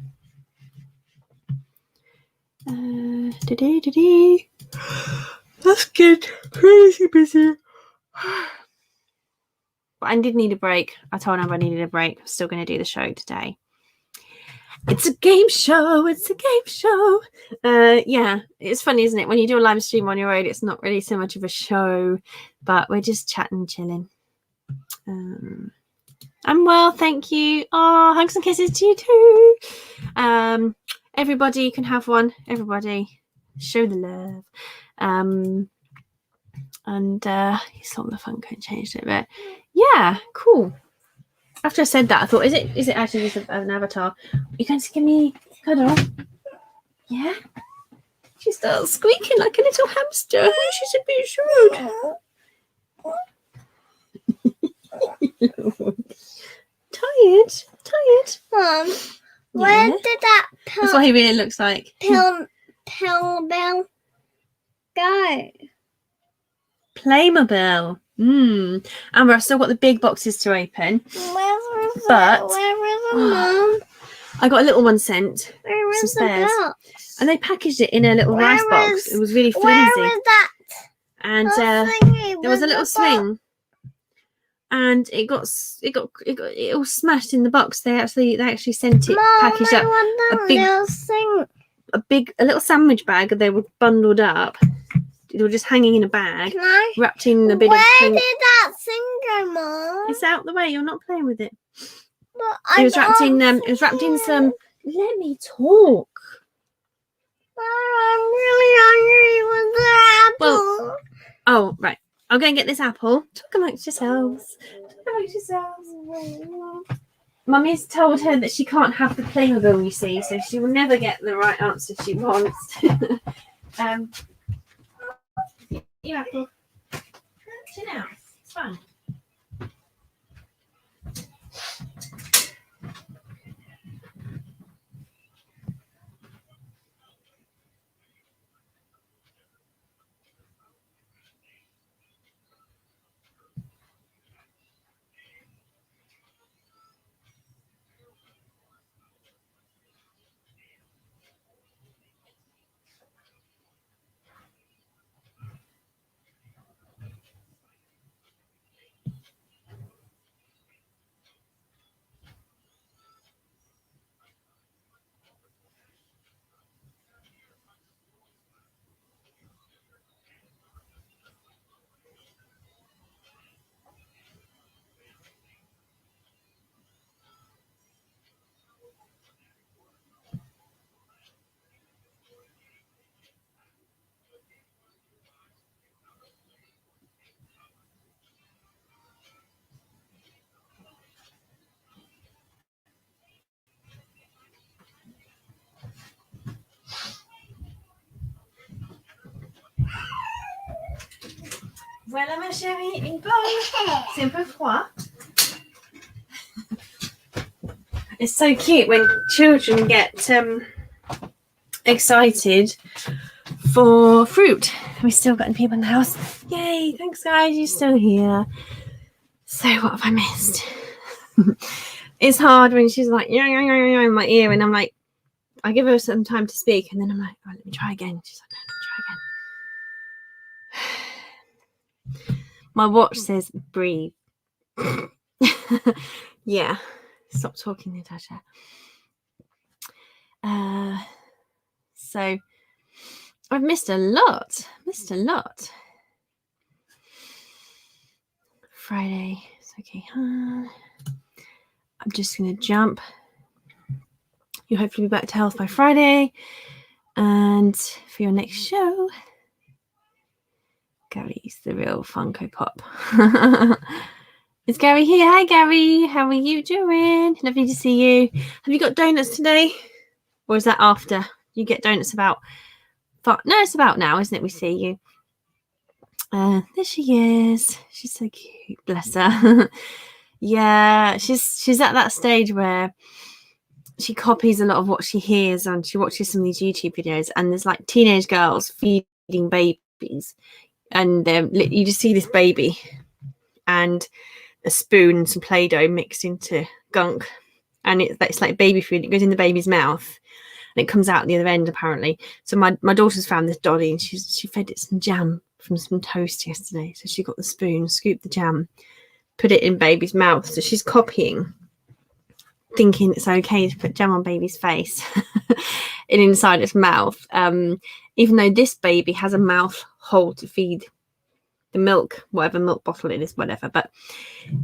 That's good. Crazy busy. But I did need a break. I told Amber I needed a break. I'm still going to do the show today. It's a game show. It's a game show. Yeah, it's funny, isn't it? When you do a live stream on your own, it's not really so much of a show, but we're just chatting, chilling. I'm well, thank you. Oh, hugs and kisses to you too. Everybody can have one. Everybody, show the love. And he saw the Funko and changed it, but yeah, cool. After I said that, I thought, is it actually just an avatar? You going to give me a cuddle? Yeah. She starts squeaking like a little hamster. She's a bit short. Tired. Mom, where did that That's what he really looks like. pill bell go? Playmobil. Amber, I've still got the big boxes to open. Where is the mom? I got a little one sent. Where some is the spares. box? And they packaged it in a little rice box. It was really flimsy. Where is that? And there was a little swing. And it all smashed in the box. They actually sent it packaged up. A little sandwich bag. They were bundled up. They were just hanging in a bag, wrapped in a bit of string. Where did that thing go, Mom? It's out the way. You're not playing with it. But It was wrapped in some. Let me talk. I'm really hungry with the apple. Well, oh right. I'm going to get this apple. Talk amongst yourselves. Mummy's told her that she can't have the Playmobil, you see, so she will never get the right answer she wants. You apple. Sit down. It's fine. Voilà ma chérie, une pomme. C'est un peu froid. It's so cute when children get excited for fruit. We've still got people in the house. Yay, thanks guys, you're still here. So what have I missed? It's hard when she's like in my ear and I'm like, I give her some time to speak and then I'm like, oh, let me try again. She's like, no, let me try again. My watch says breathe. Yeah. Stop talking, Natasha. So I've missed a lot. Friday. It's okay. I'm just going to jump. You'll hopefully be back to health by Friday. And for your next show, Gary's the real Funko Pop. Is Gary here? Hi, Gary. How are you doing? Lovely to see you. Have you got donuts today? Or is that after? You get donuts about... No, it's about now, isn't it? We see you. There she is. She's so cute. Bless her. Yeah, she's at that stage where she copies a lot of what she hears and she watches some of these YouTube videos, and there's like teenage girls feeding babies, and you just see this baby and a spoon and some Play-Doh mixed into gunk, and it's like baby food. It goes in the baby's mouth and it comes out the other end apparently. So my daughter's found this dolly and she fed it some jam from some toast yesterday. So she got the spoon, scooped the jam, put it in baby's mouth. So she's copying, thinking it's okay to put jam on baby's face and inside its mouth, even though this baby has a mouth hole to feed the milk, whatever milk bottle it is, whatever. But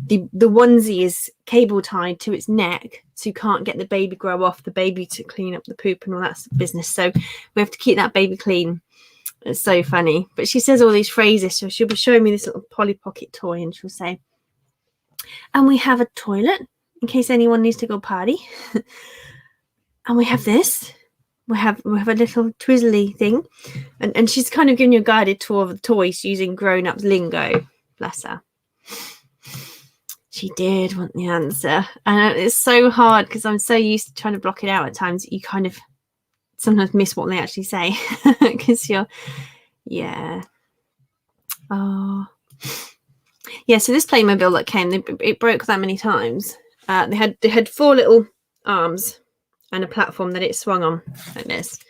the onesie is cable tied to its neck, so you can't get the baby grow off the baby to clean up the poop and all that business. So we have to keep that baby clean. It's so funny. But she says all these phrases. So she'll be showing me this little Polly Pocket toy, and she'll say, "And we have a toilet in case anyone needs to go potty. And we have this. We have a little twizzly thing," and she's kind of giving you a guided tour of the toys using grown-ups lingo. Bless her. She did want the answer, and it's so hard because I'm so used to trying to block it out at times that you kind of sometimes miss what they actually say because you're, yeah. Oh, yeah. So this Playmobil that came, it broke that many times. They had 4 little arms and a platform that it swung on like this,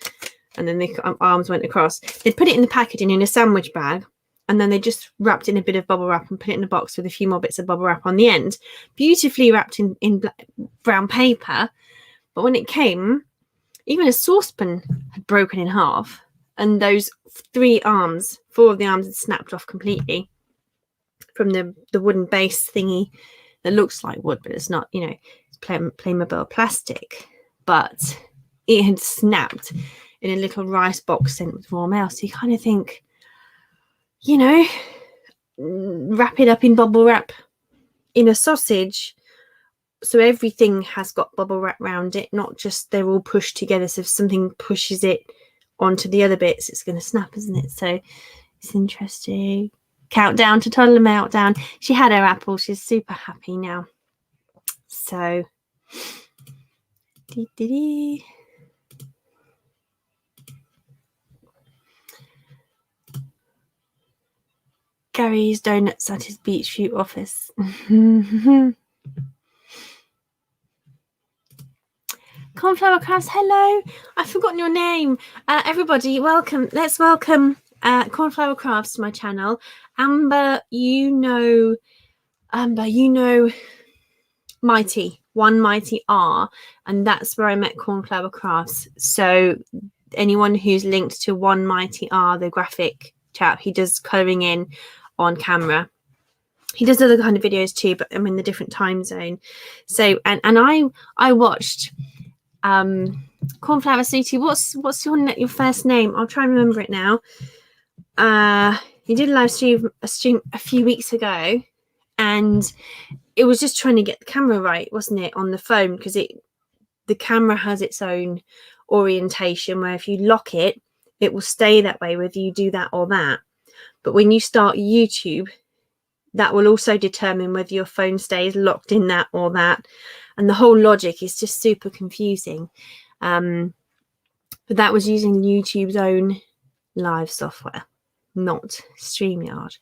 and then the arms went across. They'd put it in the packaging in a sandwich bag, and then they just wrapped it in a bit of bubble wrap and put it in a box with a few more bits of bubble wrap on the end, beautifully wrapped in brown paper. But when it came, even a saucepan had broken in half, and those 4 of the arms had snapped off completely from the wooden base thingy that looks like wood, but it's not, it's Playmobil plastic. But it had snapped in a little rice box sent with raw mail. So you kind of think, wrap it up in bubble wrap in a sausage, so everything has got bubble wrap around it, not just they're all pushed together. So if something pushes it onto the other bits, it's going to snap, isn't it? So it's interesting. Countdown to toddler meltdown. She had her apple. She's super happy now. So... Gary's donuts at his Beachview office. Cornflower Crafts, hello. I've forgotten your name. Everybody, welcome. Let's welcome Cornflower Crafts to my channel. Amber, you know Mighty, One Mighty R, and that's where I met Cornflower Crafts. So anyone who's linked to One Mighty R, the graphic chap, he does colouring in on camera. He does other kind of videos too, but I'm in the different time zone. So and I watched Cornflower Sweetie. What's your first name? I'll try and remember it now. He did a live stream a few weeks ago, and it was just trying to get the camera right, wasn't it, on the phone, because the camera has its own orientation where if you lock it, it will stay that way whether you do that or that. But when you start YouTube, that will also determine whether your phone stays locked in that or that, and the whole logic is just super confusing. But that was using YouTube's own live software, not StreamYard.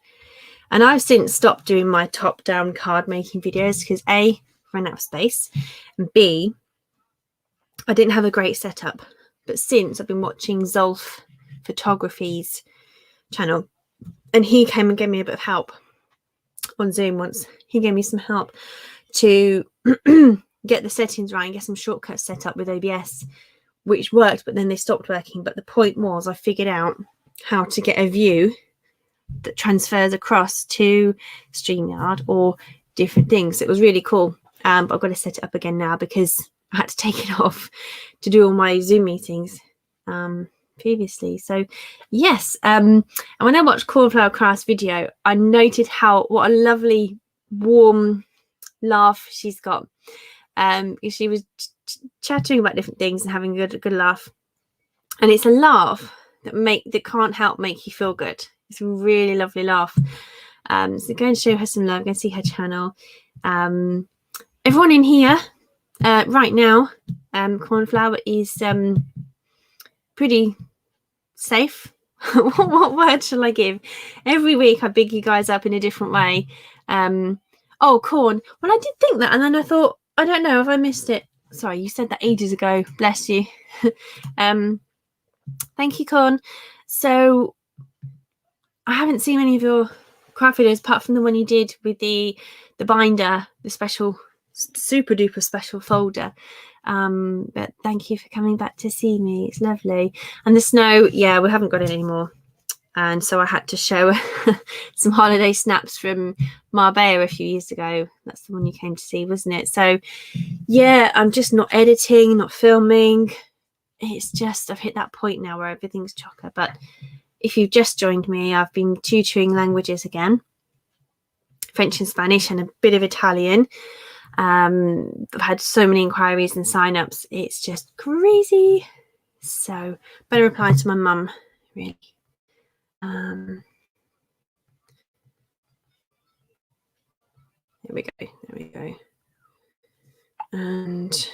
And I've since stopped doing my top-down card making videos because A, I ran out of space, and B, I didn't have a great setup. But since I've been watching Zolf Photography's channel, and he came and gave me a bit of help on Zoom once. He gave me some help to get the settings right and get some shortcuts set up with OBS, which worked, but then they stopped working. But the point was I figured out how to get a view that transfers across to StreamYard or different things. It was really cool. But I've got to set it up again now because I had to take it off to do all my Zoom meetings previously. So yes, and when I watched Cornflower Crafts video, I noted what a lovely warm laugh she's got. She was chattering about different things and having a good laugh, and it's a laugh that can't help make you feel good. It's a really lovely laugh. So go and show her some love. Go and see her channel. Everyone in here right now, Cornflower is pretty safe. What word shall I give? Every week I big you guys up in a different way. Oh, Corn. Well, I did think that, and then I thought, I don't know, have I missed it? Sorry, you said that ages ago. Bless you. Thank you, Corn. So I haven't seen any of your craft videos apart from the one you did with the binder, the special, super duper special folder. But thank you for coming back to see me. It's lovely. And the snow, yeah, we haven't got it anymore. And so I had to show some holiday snaps from Marbella a few years ago. That's the one you came to see, wasn't it? So yeah, I'm just not editing, not filming. It's just, I've hit that point now where everything's chocker. But if you've just joined me, I've been tutoring languages again, French and Spanish and a bit of Italian. I've had so many inquiries and sign-ups. It's just crazy. So better reply to my mum, really. There we go. And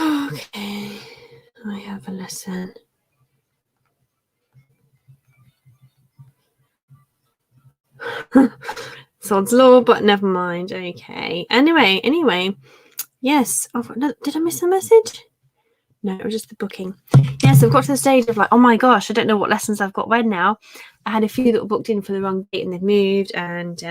okay, I have a lesson. Sod's law, but never mind. Okay. Anyway. Yes. Oh, no, did I miss a message? No, it was just the booking. Yes, I've got to the stage of like, oh my gosh, I don't know what lessons I've got when now. I had a few that were booked in for the wrong date and they've moved, and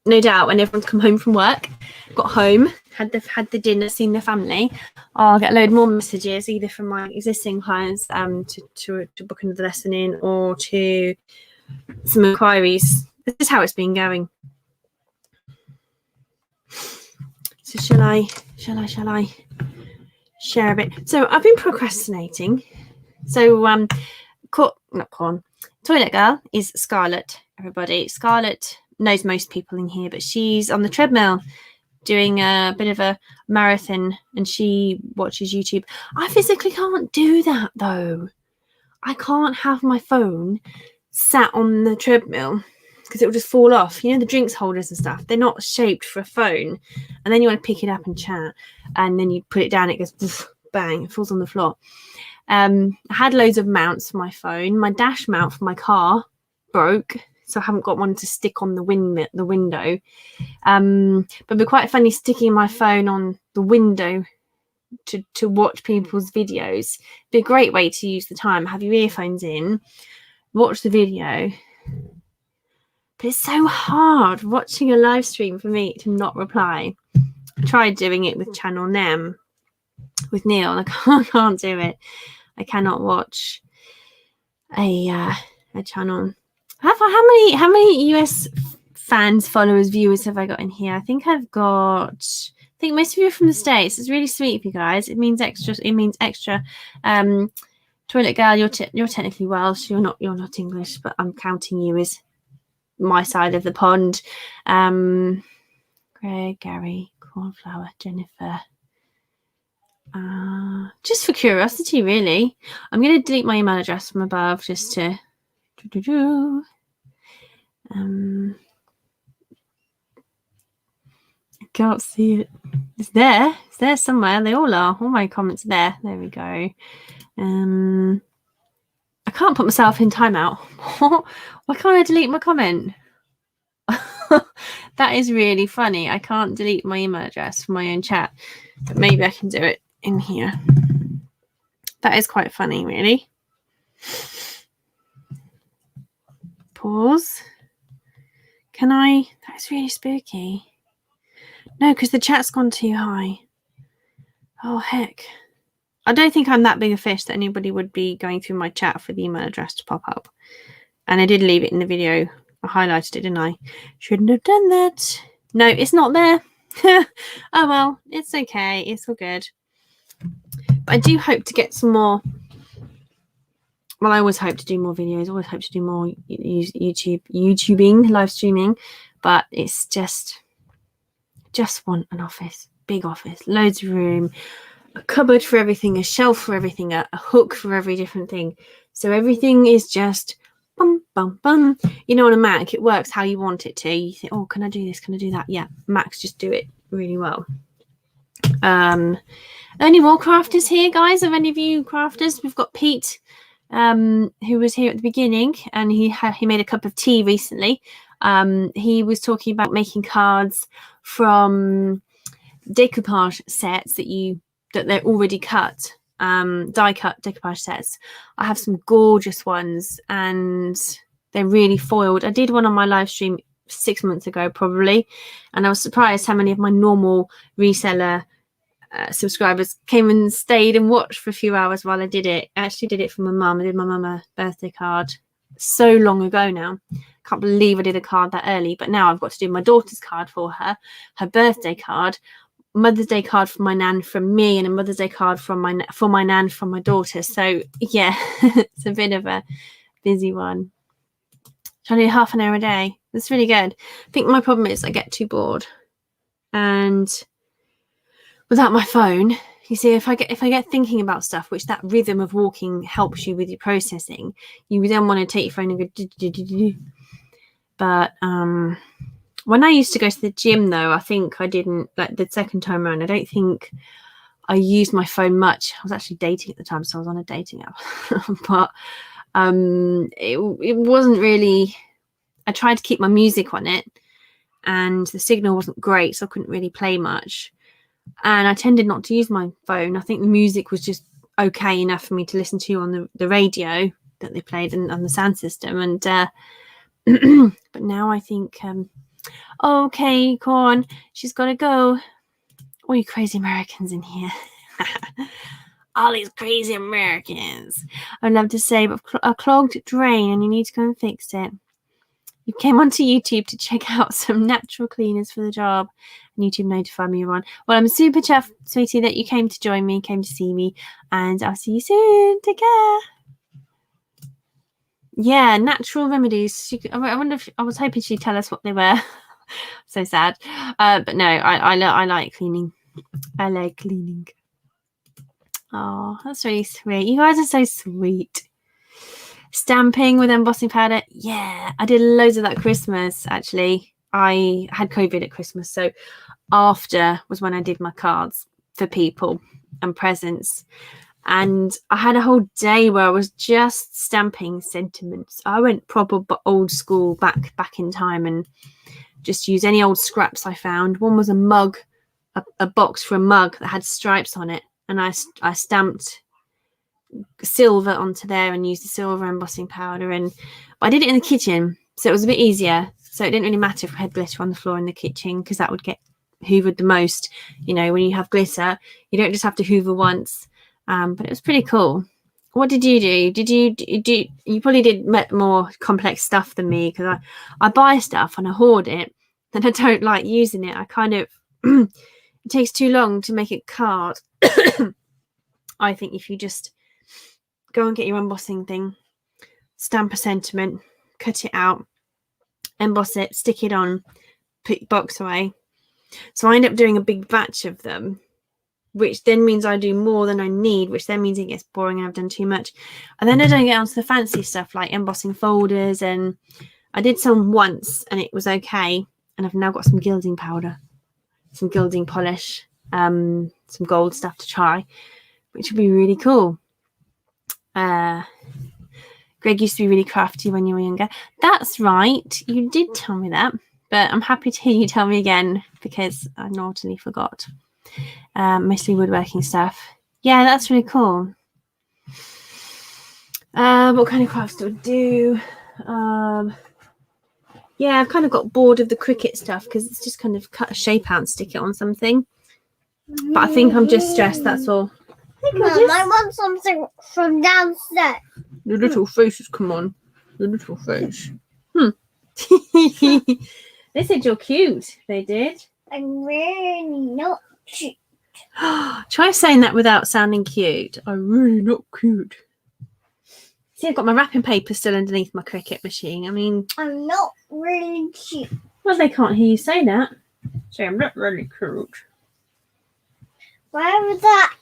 no doubt when everyone's come home from work, got home, had the dinner, seen their family, I'll get a load more messages either from my existing clients to book another lesson in, or to some inquiries. This is how it's been going. So shall I share a bit? So I've been procrastinating. So Toilet Girl is Scarlett, everybody. Scarlett knows most people in here, but she's on the treadmill doing a bit of a marathon and she watches YouTube. I physically can't do that though. I can't have my phone sat on the treadmill because it will just fall off. You know, the drinks holders and stuff, they're not shaped for a phone. And then you want to pick it up and chat, and then you put it down, it goes bang, it falls on the floor. I had loads of mounts for my phone. My dash mount for my car broke, so I haven't got one to stick on the window. But it'd be quite funny sticking my phone on the window to watch people's videos. Be a great way to use the time. Have your earphones in, watch the video. But it's so hard watching a live stream for me to not reply. I tried doing it with Channel Nem with Neil, and I can't do it. I cannot watch a channel. How many US fans, followers, viewers have I got in here? I think most of you are from the States. It's really sweet of you guys. It means extra. Toilet Girl, you're technically Welsh. You're not English, but I'm counting you as my side of the pond. Greg, Gary, Cornflower, Jennifer. Just for curiosity, really. I'm going to delete my email address from above just to I can't see it. It's there somewhere. They all are. All my comments are there we go. I can't put myself in timeout. Why can't I delete my comment? That is really funny. I can't delete my email address from my own chat, but maybe I can do it in here. That is quite funny, really. Pause. Can I? That's really spooky. No, because the chat's gone too high. Oh, heck. I don't think I'm that big a fish that anybody would be going through my chat for the email address to pop up. And I did leave it in the video. I highlighted it, didn't I? Shouldn't have done that. No, it's not there. Oh, well, it's okay. It's all good. But I do hope to get some more I always hope to do more videos, always hope to do more YouTubing, live streaming, but it's just want an office, big office, loads of room, a cupboard for everything, a shelf for everything, a hook for every different thing. So everything is just bum, bum, bum. You know, on a Mac, it works how you want it to. You think, oh, can I do this? Can I do that? Yeah, Macs just do it really well. Any more crafters here, guys? Have any of you crafters? We've got Pete, who was here at the beginning, and he made a cup of tea recently. He was talking about making cards from decoupage sets that they're already cut, die cut decoupage sets. I have some gorgeous ones, and they're really foiled. I did one on my live stream 6 months ago, probably, and I was surprised how many of my normal reseller subscribers came and stayed and watched for a few hours while I did it. I actually did it for my mum. I did my mum a birthday card so long ago now. Can't believe I did a card that early, but now I've got to do my daughter's card for her birthday card, Mother's Day card from my nan from me, and a Mother's Day card for my nan from my daughter. So yeah, it's a bit of a busy one. Trying to do half an hour a day. That's really good. I think my problem is I get too bored, and without my phone, you see, if I get thinking about stuff, which that rhythm of walking helps you with your processing, you then want to take your phone and go. But when I used to go to the gym, though, I think I didn't, like the second time around, I don't think I used my phone much. I was actually dating at the time, so I was on a dating app. But it wasn't really, I tried to keep my music on it, and the signal wasn't great, so I couldn't really play much. And I tended not to use my phone. I think the music was just okay enough for me to listen to on the radio that they played and on the sound system. And but now I think, okay, Corn, she's got to go. All you crazy Americans in here. All these crazy Americans. I'd love to say, but a clogged drain and you need to go and fix it. You came onto YouTube to check out some natural cleaners for the job, and YouTube notified me everyone. Well, I'm super chuffed, sweetie, that you came to join me, came to see me, and I'll see you soon. Take care. Yeah, natural remedies. I wonder if I was hoping she'd tell us what they were. So sad. But no, I like cleaning. I like cleaning. Oh, that's really sweet. You guys are so sweet. Stamping with embossing powder. Yeah, I did loads of that Christmas, actually. I had COVID at Christmas, so after was when I did my cards for people and presents. And I had a whole day where I was just stamping sentiments. I went proper old school back in time and just used any old scraps I found. One was a mug, a box for a mug that had stripes on it. And I stamped silver onto there and used the silver embossing powder. And I did it in the kitchen, so it was a bit easier. So it didn't really matter if I had glitter on the floor in the kitchen, because that would get hoovered the most. You know, when you have glitter, you don't just have to hoover once. But it was pretty cool. What did you do? You probably did more complex stuff than me, because I buy stuff and I hoard it, and I don't like using it. I kind of it takes too long to make a card. I think if you just go and get your embossing thing, stamp a sentiment, cut it out, emboss it, stick it on, put your box away. So I end up doing a big batch of them, which then means I do more than I need, which then means it gets boring and I've done too much. And then I don't get onto the fancy stuff like embossing folders. And I did some once and it was okay. And I've now got some gilding powder, some gilding polish, some gold stuff to try, which would be really cool. Greg used to be really crafty when you were younger. That's right. You did tell me that, but I'm happy to hear you tell me again, because I naughtily forgot. Mostly woodworking stuff. Yeah, that's really cool. What kind of crafts do I do? Yeah, I've kind of got bored of the Cricut stuff, because it's just kind of cut a shape out and stick it on something. But I think I'm just stressed, that's all. Mom, I want something from downstairs. The little faces, come on. The little face. They said you're cute. They did. I'm really not cute. Try saying that without sounding cute. I'm really not cute. See, I've got my wrapping paper still underneath my cricket machine. I mean, I'm not really cute. well, they can't hear you say that. So I'm not really cute. Where was that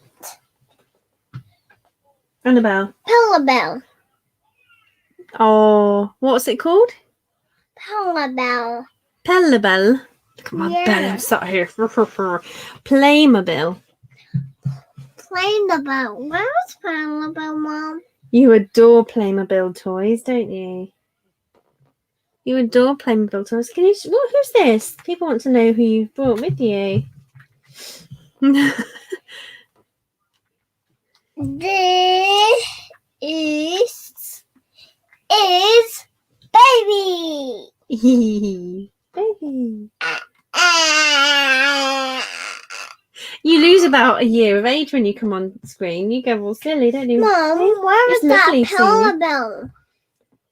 Annabelle. pillow bell? Oh, what's it called? Pillow bell. Pellabelle. Look at my belly. I'm sat here. Playmobil. Playing the bell. Where's pillow bell, Mom? You adore Playmobil toys, don't you? You adore Playmobil toys. Can you? Well, who's this? People want to know who you've brought with you. This is baby. Baby. You lose about a year of age when you come on screen. You go all silly, don't you? Mom, where It's is that lovely seeing you. pillow bell?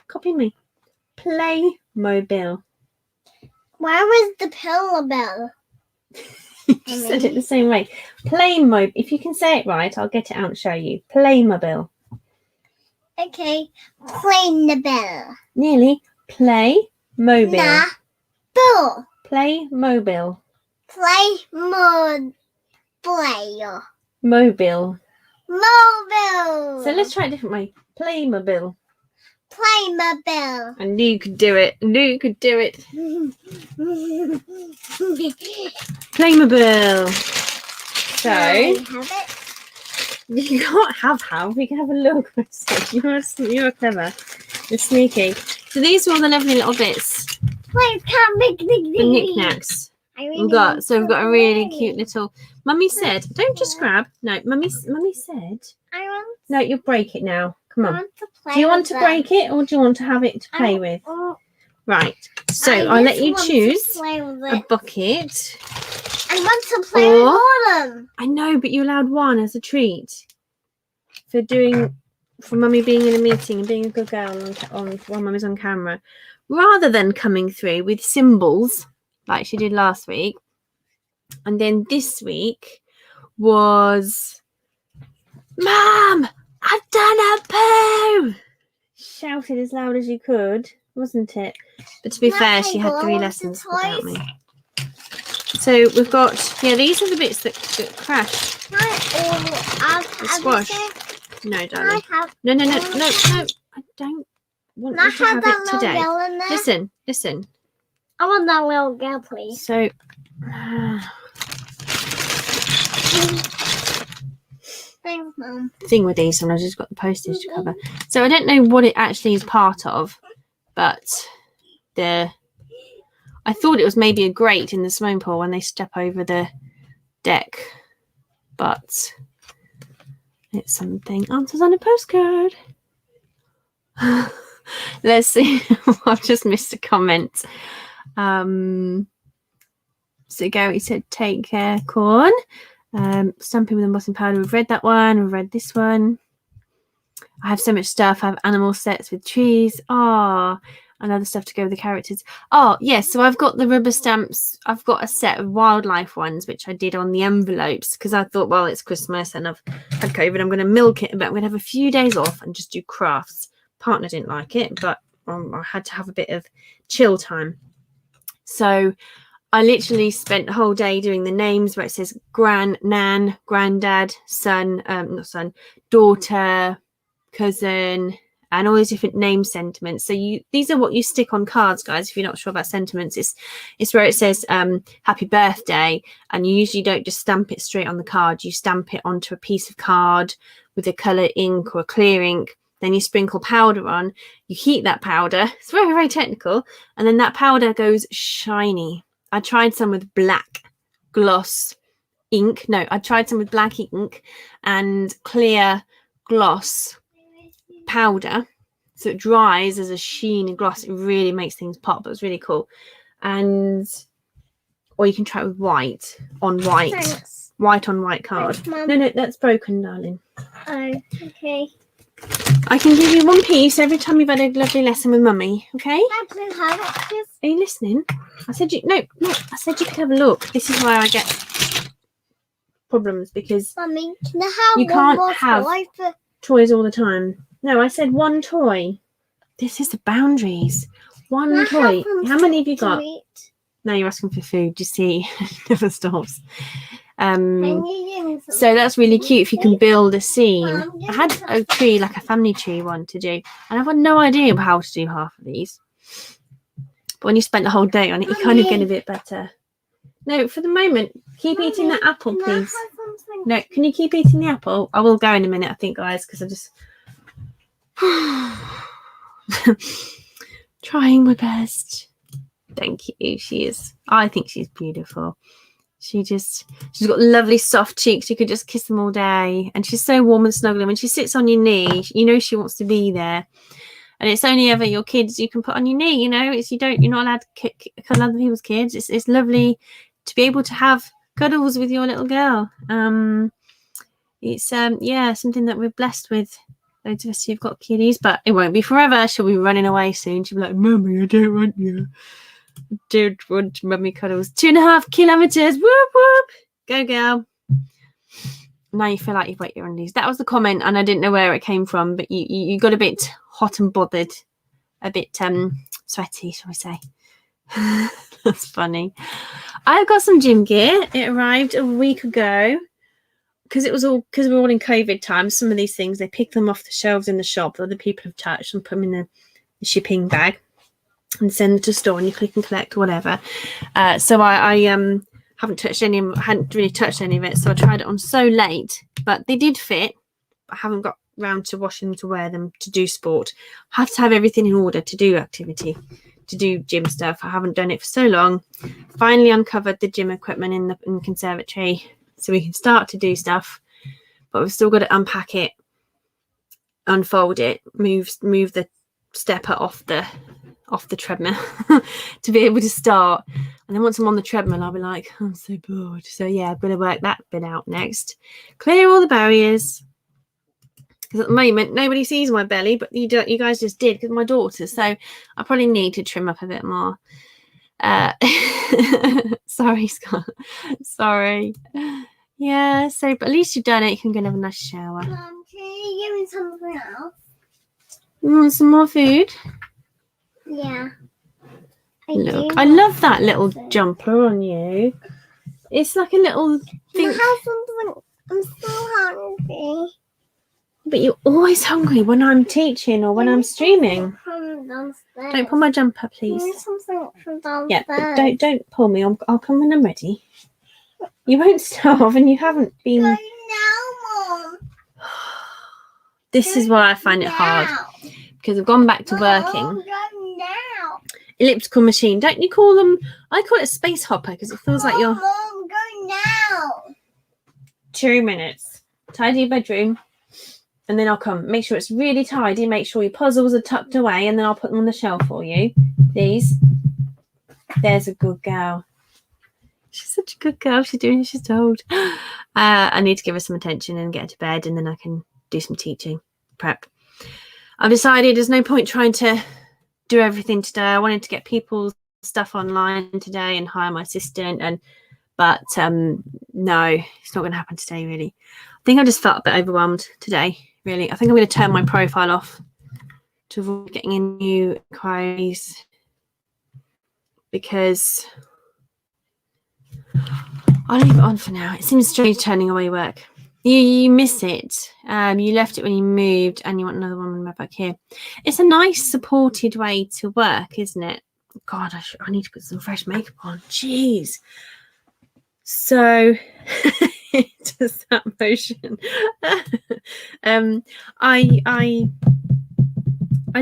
Copy me. Playmobil. Where is the pillow bell? You said it the same way. Playmobil. If you can say it right, I'll get it out and show you. Playmobil. Okay, playing the bell. Nearly. Playmobil. Nah, bell. Playmobil. Play mode. Player. Mobile. Mobile. So let's try it a different way. Playmobil. Play my bell. I knew you could do it. I knew you could do it. Playmobil. So Have it. you can't have. We can have a look. You're clever. You're sneaky. So these are all the lovely little bits. Play can't make The knickknacks. We've got a really cute little. Mummy said, "Don't just grab." No, Mummy said, I want. "No, you'll break it now. Come I on. want to play. Do you want with to them. break it or do you want to have it to play with?" Right. So I'll let you choose a bucket. I want to play with all of them. I know, but you allowed one as a treat for Mummy being in a meeting and being a good girl while Mummy's on camera, rather than coming through with symbols like she did last week. And then this week was, "Mum, I've done a poo!" Shouted as loud as you could, wasn't it? But to be fair, she had 3 lessons without me. So we've got, these are the bits that crashed. Squash. No, darling. No. I don't want you to have it today. Listen. I want that little girl, please. So, Thanks, Mom. thing with these, and I just got the postage to cover. So I don't know what it actually is part of, but I thought it was maybe a grate in the swimming pool when they step over the deck, but it's something. Answers on a postcard. Let's see. I've just missed a comment. So Gary said, "Take care, corn." Stamping with embossing powder. We've read that one. We've read this one. I have so much stuff. I have animal sets with trees. And other stuff to go with the characters. Yes. So I've got the rubber stamps. I've got a set of wildlife ones, which I did on the envelopes because I thought, well, it's Christmas and I've had COVID. I'm going to milk it, but I'm going to have a few days off and just do crafts. Partner didn't like it, but I had to have a bit of chill time. So I literally spent the whole day doing the names where it says nan, granddad, son, not son, daughter, cousin, and all these different name sentiments. So these are what you stick on cards, guys. If you're not sure about sentiments, it's where it says happy birthday, and you usually don't just stamp it straight on the card. You stamp it onto a piece of card with a colour ink or a clear ink. Then you sprinkle powder on. You heat that powder. It's very, very technical. And then that powder goes shiny. I tried some with black gloss ink. No, I tried some with black ink and clear gloss powder. So it dries as a sheen and gloss. It really makes things pop. It was really cool. Or you can try it with white on white. Thanks. White on white card. Thanks, no, that's broken, darling. Oh, okay. I can give you one piece every time you've had a lovely lesson with Mummy, okay? Can I please have it, please? Are you listening? I said you could have a look. This is why I get problems because Mummy, can I have you can't have toys all the time. No, I said one toy. This is the boundaries. One toy. How many have you got? No, you're asking for food. You see, never stops. So that's really cute if you can build a scene. I had a tree, like a family tree one to do, and I've got no idea how to do half of these. But when you spent the whole day on it, you kind of get a bit better. No, for the moment, keep eating that apple, please. No, can you keep eating the apple? I will go in a minute, I think, guys, because I'm just trying my best. Thank you. I think she's beautiful. She's got lovely soft cheeks. You could just kiss them all day. And she's so warm and snuggling. When she sits on your knee, you know she wants to be there. And it's only ever your kids you can put on your knee, you know. You're not allowed to cuddle other people's kids. It's lovely to be able to have cuddles with your little girl. It's something that we're blessed with. Those of us who've got kiddies, but it won't be forever. She'll be running away soon. She'll be like, "Mummy, I don't want you. Don't want mummy cuddles." 2.5 kilometers. Whoop whoop. Go girl. Now you feel like you've wet your undies. That was the comment, and I didn't know where it came from, but you got a bit hot and bothered, a bit sweaty, shall we say. That's funny. I've got some gym gear. It arrived a week ago because we're all in COVID times. Some of these things, they pick them off the shelves in the shop that other people have touched and put them in the shipping bag and send them to store, and you click and collect or whatever. So I hadn't really touched any of it, so I tried it on so late, but they did fit. I haven't got round to washing them to wear them to do sport. I have to have everything in order to do activity, to do gym stuff. I haven't done it for so long. Finally uncovered the gym equipment in the conservatory, so we can start to do stuff, but we've still got to unpack it, unfold it, move the stepper off the treadmill to be able to start. And then once I'm on the treadmill, I'll be like, I'm so bored. So yeah, I've got to work that bit out next. Clear all the barriers, because at the moment nobody sees my belly, but you guys just did because my daughter. So I probably need to trim up a bit more. Sorry, Scott. Sorry. Yeah, so but at least you've done it. You can go and have a nice shower. Mom, can you give me something else? You want some more food? Yeah. Look, I love that little jumper on you. It's like a little thing. I'm so hungry. But you're always hungry when I'm teaching or when I'm streaming. Don't pull my jumper, please. Something from downstairs. Yeah, but don't pull me. I'll come when I'm ready. You won't starve, and you haven't been. Go now, Mom. This is why I find it hard, because I've gone back to working. Mom, go now. Elliptical machine. Don't you call them? I call it a space hopper because it feels like you're. Mom, go now. 2 minutes. Tidy your bedroom, and then I'll come. Make sure it's really tidy. Make sure your puzzles are tucked away, and then I'll put them on the shelf for you, please. There's a good girl. She's such a good girl. She's doing as she's told. I need to give her some attention and get her to bed, and then I can do some teaching prep. I've decided there's no point trying to do everything today. I wanted to get people's stuff online today and hire my assistant, but no, it's not going to happen today, really. I think I just felt a bit overwhelmed today, really. I think I'm going to turn my profile off to avoid getting in new inquiries, because I'll leave it on for now. It seems strange turning away work. You miss it. You left it when you moved, and you want another one when we're back here. It's a nice supported way to work, isn't it? God, I need to put some fresh makeup on. Jeez. So just that motion. I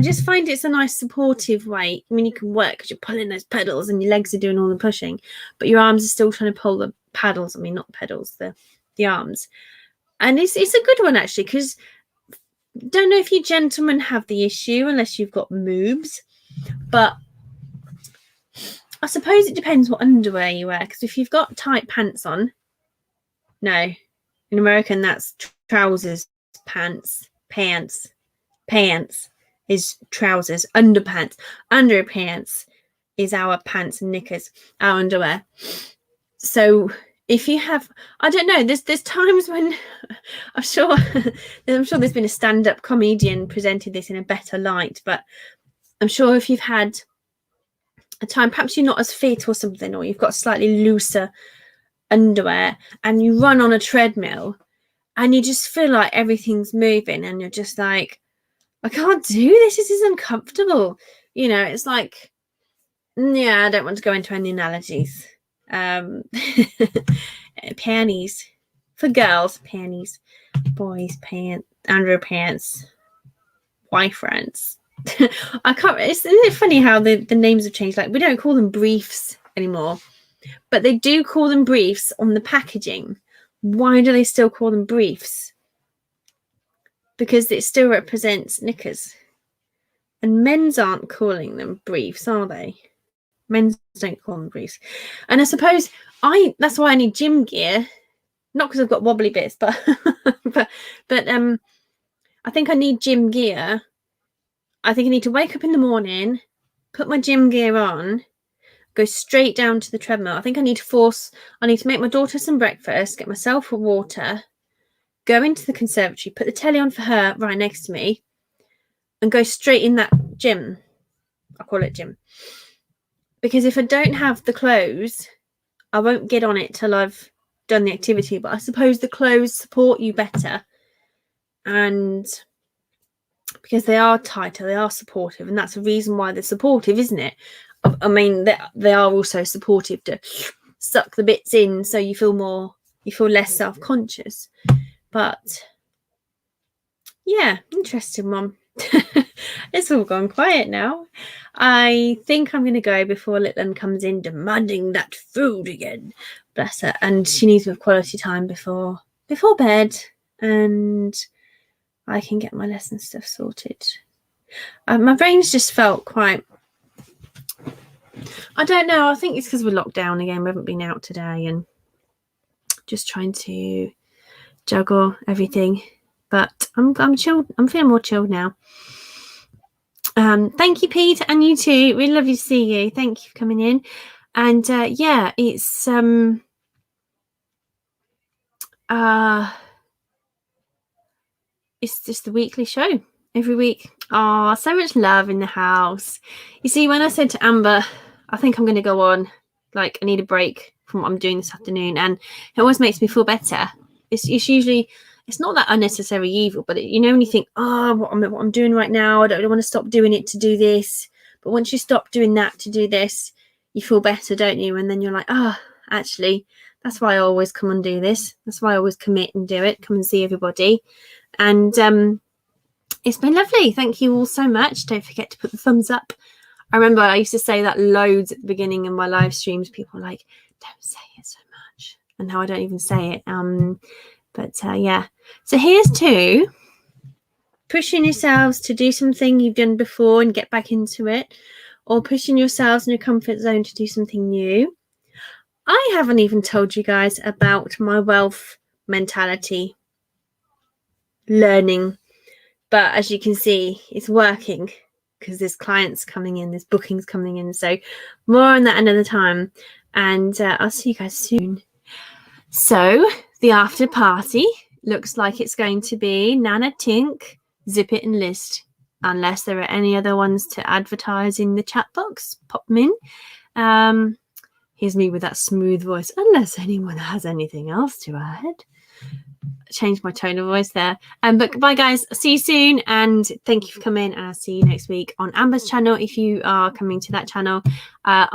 just find it's a nice supportive way. I mean, you can work because you're pulling those pedals and your legs are doing all the pushing, but your arms are still trying to pull the paddles. I mean, not the pedals, the arms. And it's a good one, actually, because don't know if you gentlemen have the issue unless you've got moobs, but I suppose it depends what underwear you wear, because if you've got tight pants on, no, in American that's trousers, pants is trousers, underpants is our pants and knickers, our underwear. So if you have, I don't know, there's times when I'm sure there's been a stand-up comedian presented this in a better light, but I'm sure if you've had a time, perhaps you're not as fit or something, or you've got slightly looser underwear and you run on a treadmill and you just feel like everything's moving and you're just like, I can't do this is uncomfortable, you know. It's like, yeah, I don't want to go into any analogies. Panties for girls, panties, boys pants, underpants, boyfriends. I can't, isn't it funny how the names have changed? Like, we don't call them briefs anymore, but they do call them briefs on the packaging. Why do they still call them briefs? Because it still represents knickers. And men's aren't calling them briefs, are they? Men's don't call them briefs. And I suppose that's why I need gym gear. Not because I've got wobbly bits, but but I think I need gym gear. I think I need to wake up in the morning, put my gym gear on, go straight down to the treadmill. I think I need to make my daughter some breakfast, get myself a water, go into the conservatory, put the telly on for her right next to me, and go straight in that gym. I call it gym. Because if I don't have the clothes, I won't get on it till I've done the activity. But I suppose the clothes support you better. And because they are tighter, they are supportive. And that's the reason why they're supportive, isn't it? I mean, they are also supportive to suck the bits in so you feel less self-conscious. But yeah, interesting, Mum. It's all gone quiet now. I think I'm going to go before Litland comes in demanding that food again. Bless her. And she needs more quality time before bed. And I can get my lesson stuff sorted. My brain's just felt quite... I don't know. I think it's because we're locked down again. We haven't been out today and just trying to juggle everything. But I'm chilled. I'm feeling more chilled now. Thank you, Pete, and you too. Really lovely to see you. Thank you for coming in. And yeah, it's just the weekly show every week. Oh, so much love in the house. You see, when I said to Amber, I think I'm going to go on, like, I need a break from what I'm doing this afternoon, and it always makes me feel better. It's usually, it's not that unnecessary evil, but when you think, oh, what I'm doing right now, I don't want to stop doing it to do this. But once you stop doing that to do this, you feel better, don't you? And then you're like, oh, actually, that's why I always come and do this. That's why I always commit and do it. Come and see everybody. And it's been lovely. Thank you all so much. Don't forget to put the thumbs up. I remember I used to say that loads at the beginning of my live streams. People were like, don't say it so much. And now I don't even say it. But yeah. So here's to pushing yourselves to do something you've done before and get back into it, or pushing yourselves in your comfort zone to do something new. I haven't even told you guys about my wealth mentality learning, but as you can see, it's working because there's clients coming in, there's bookings coming in. So more on that another time, and I'll see you guys soon. So the after party looks like it's going to be Nana, Tink, Zip It and List, unless there are any other ones to advertise in the chat box. Pop them in. Here's me with that smooth voice, unless anyone has anything else to add. Change my tone of voice there. But bye, guys. See you soon, and thank you for coming, and I'll see you next week on Amber's channel if you are coming to that channel.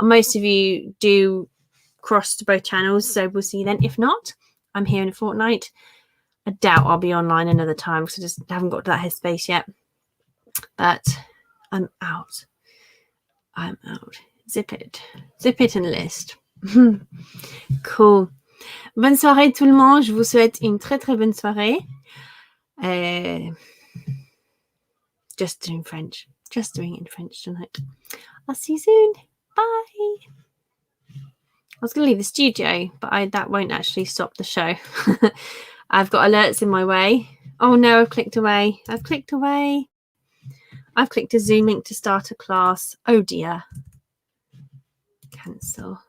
Most of you do cross to both channels, so we'll see you then. If not, I'm here in a fortnight. I doubt I'll be online another time because I just haven't got to that headspace yet. But I'm out. Zip it and list. Cool. Bonne soirée tout le monde. Je vous souhaite une très très bonne soirée. Just doing French. Just doing it in French tonight. I'll see you soon. Bye. I was going to leave the studio, but that won't actually stop the show. I've got alerts in my way. Oh no, I've clicked away. I've clicked a Zoom link to start a class. Oh dear. Cancel.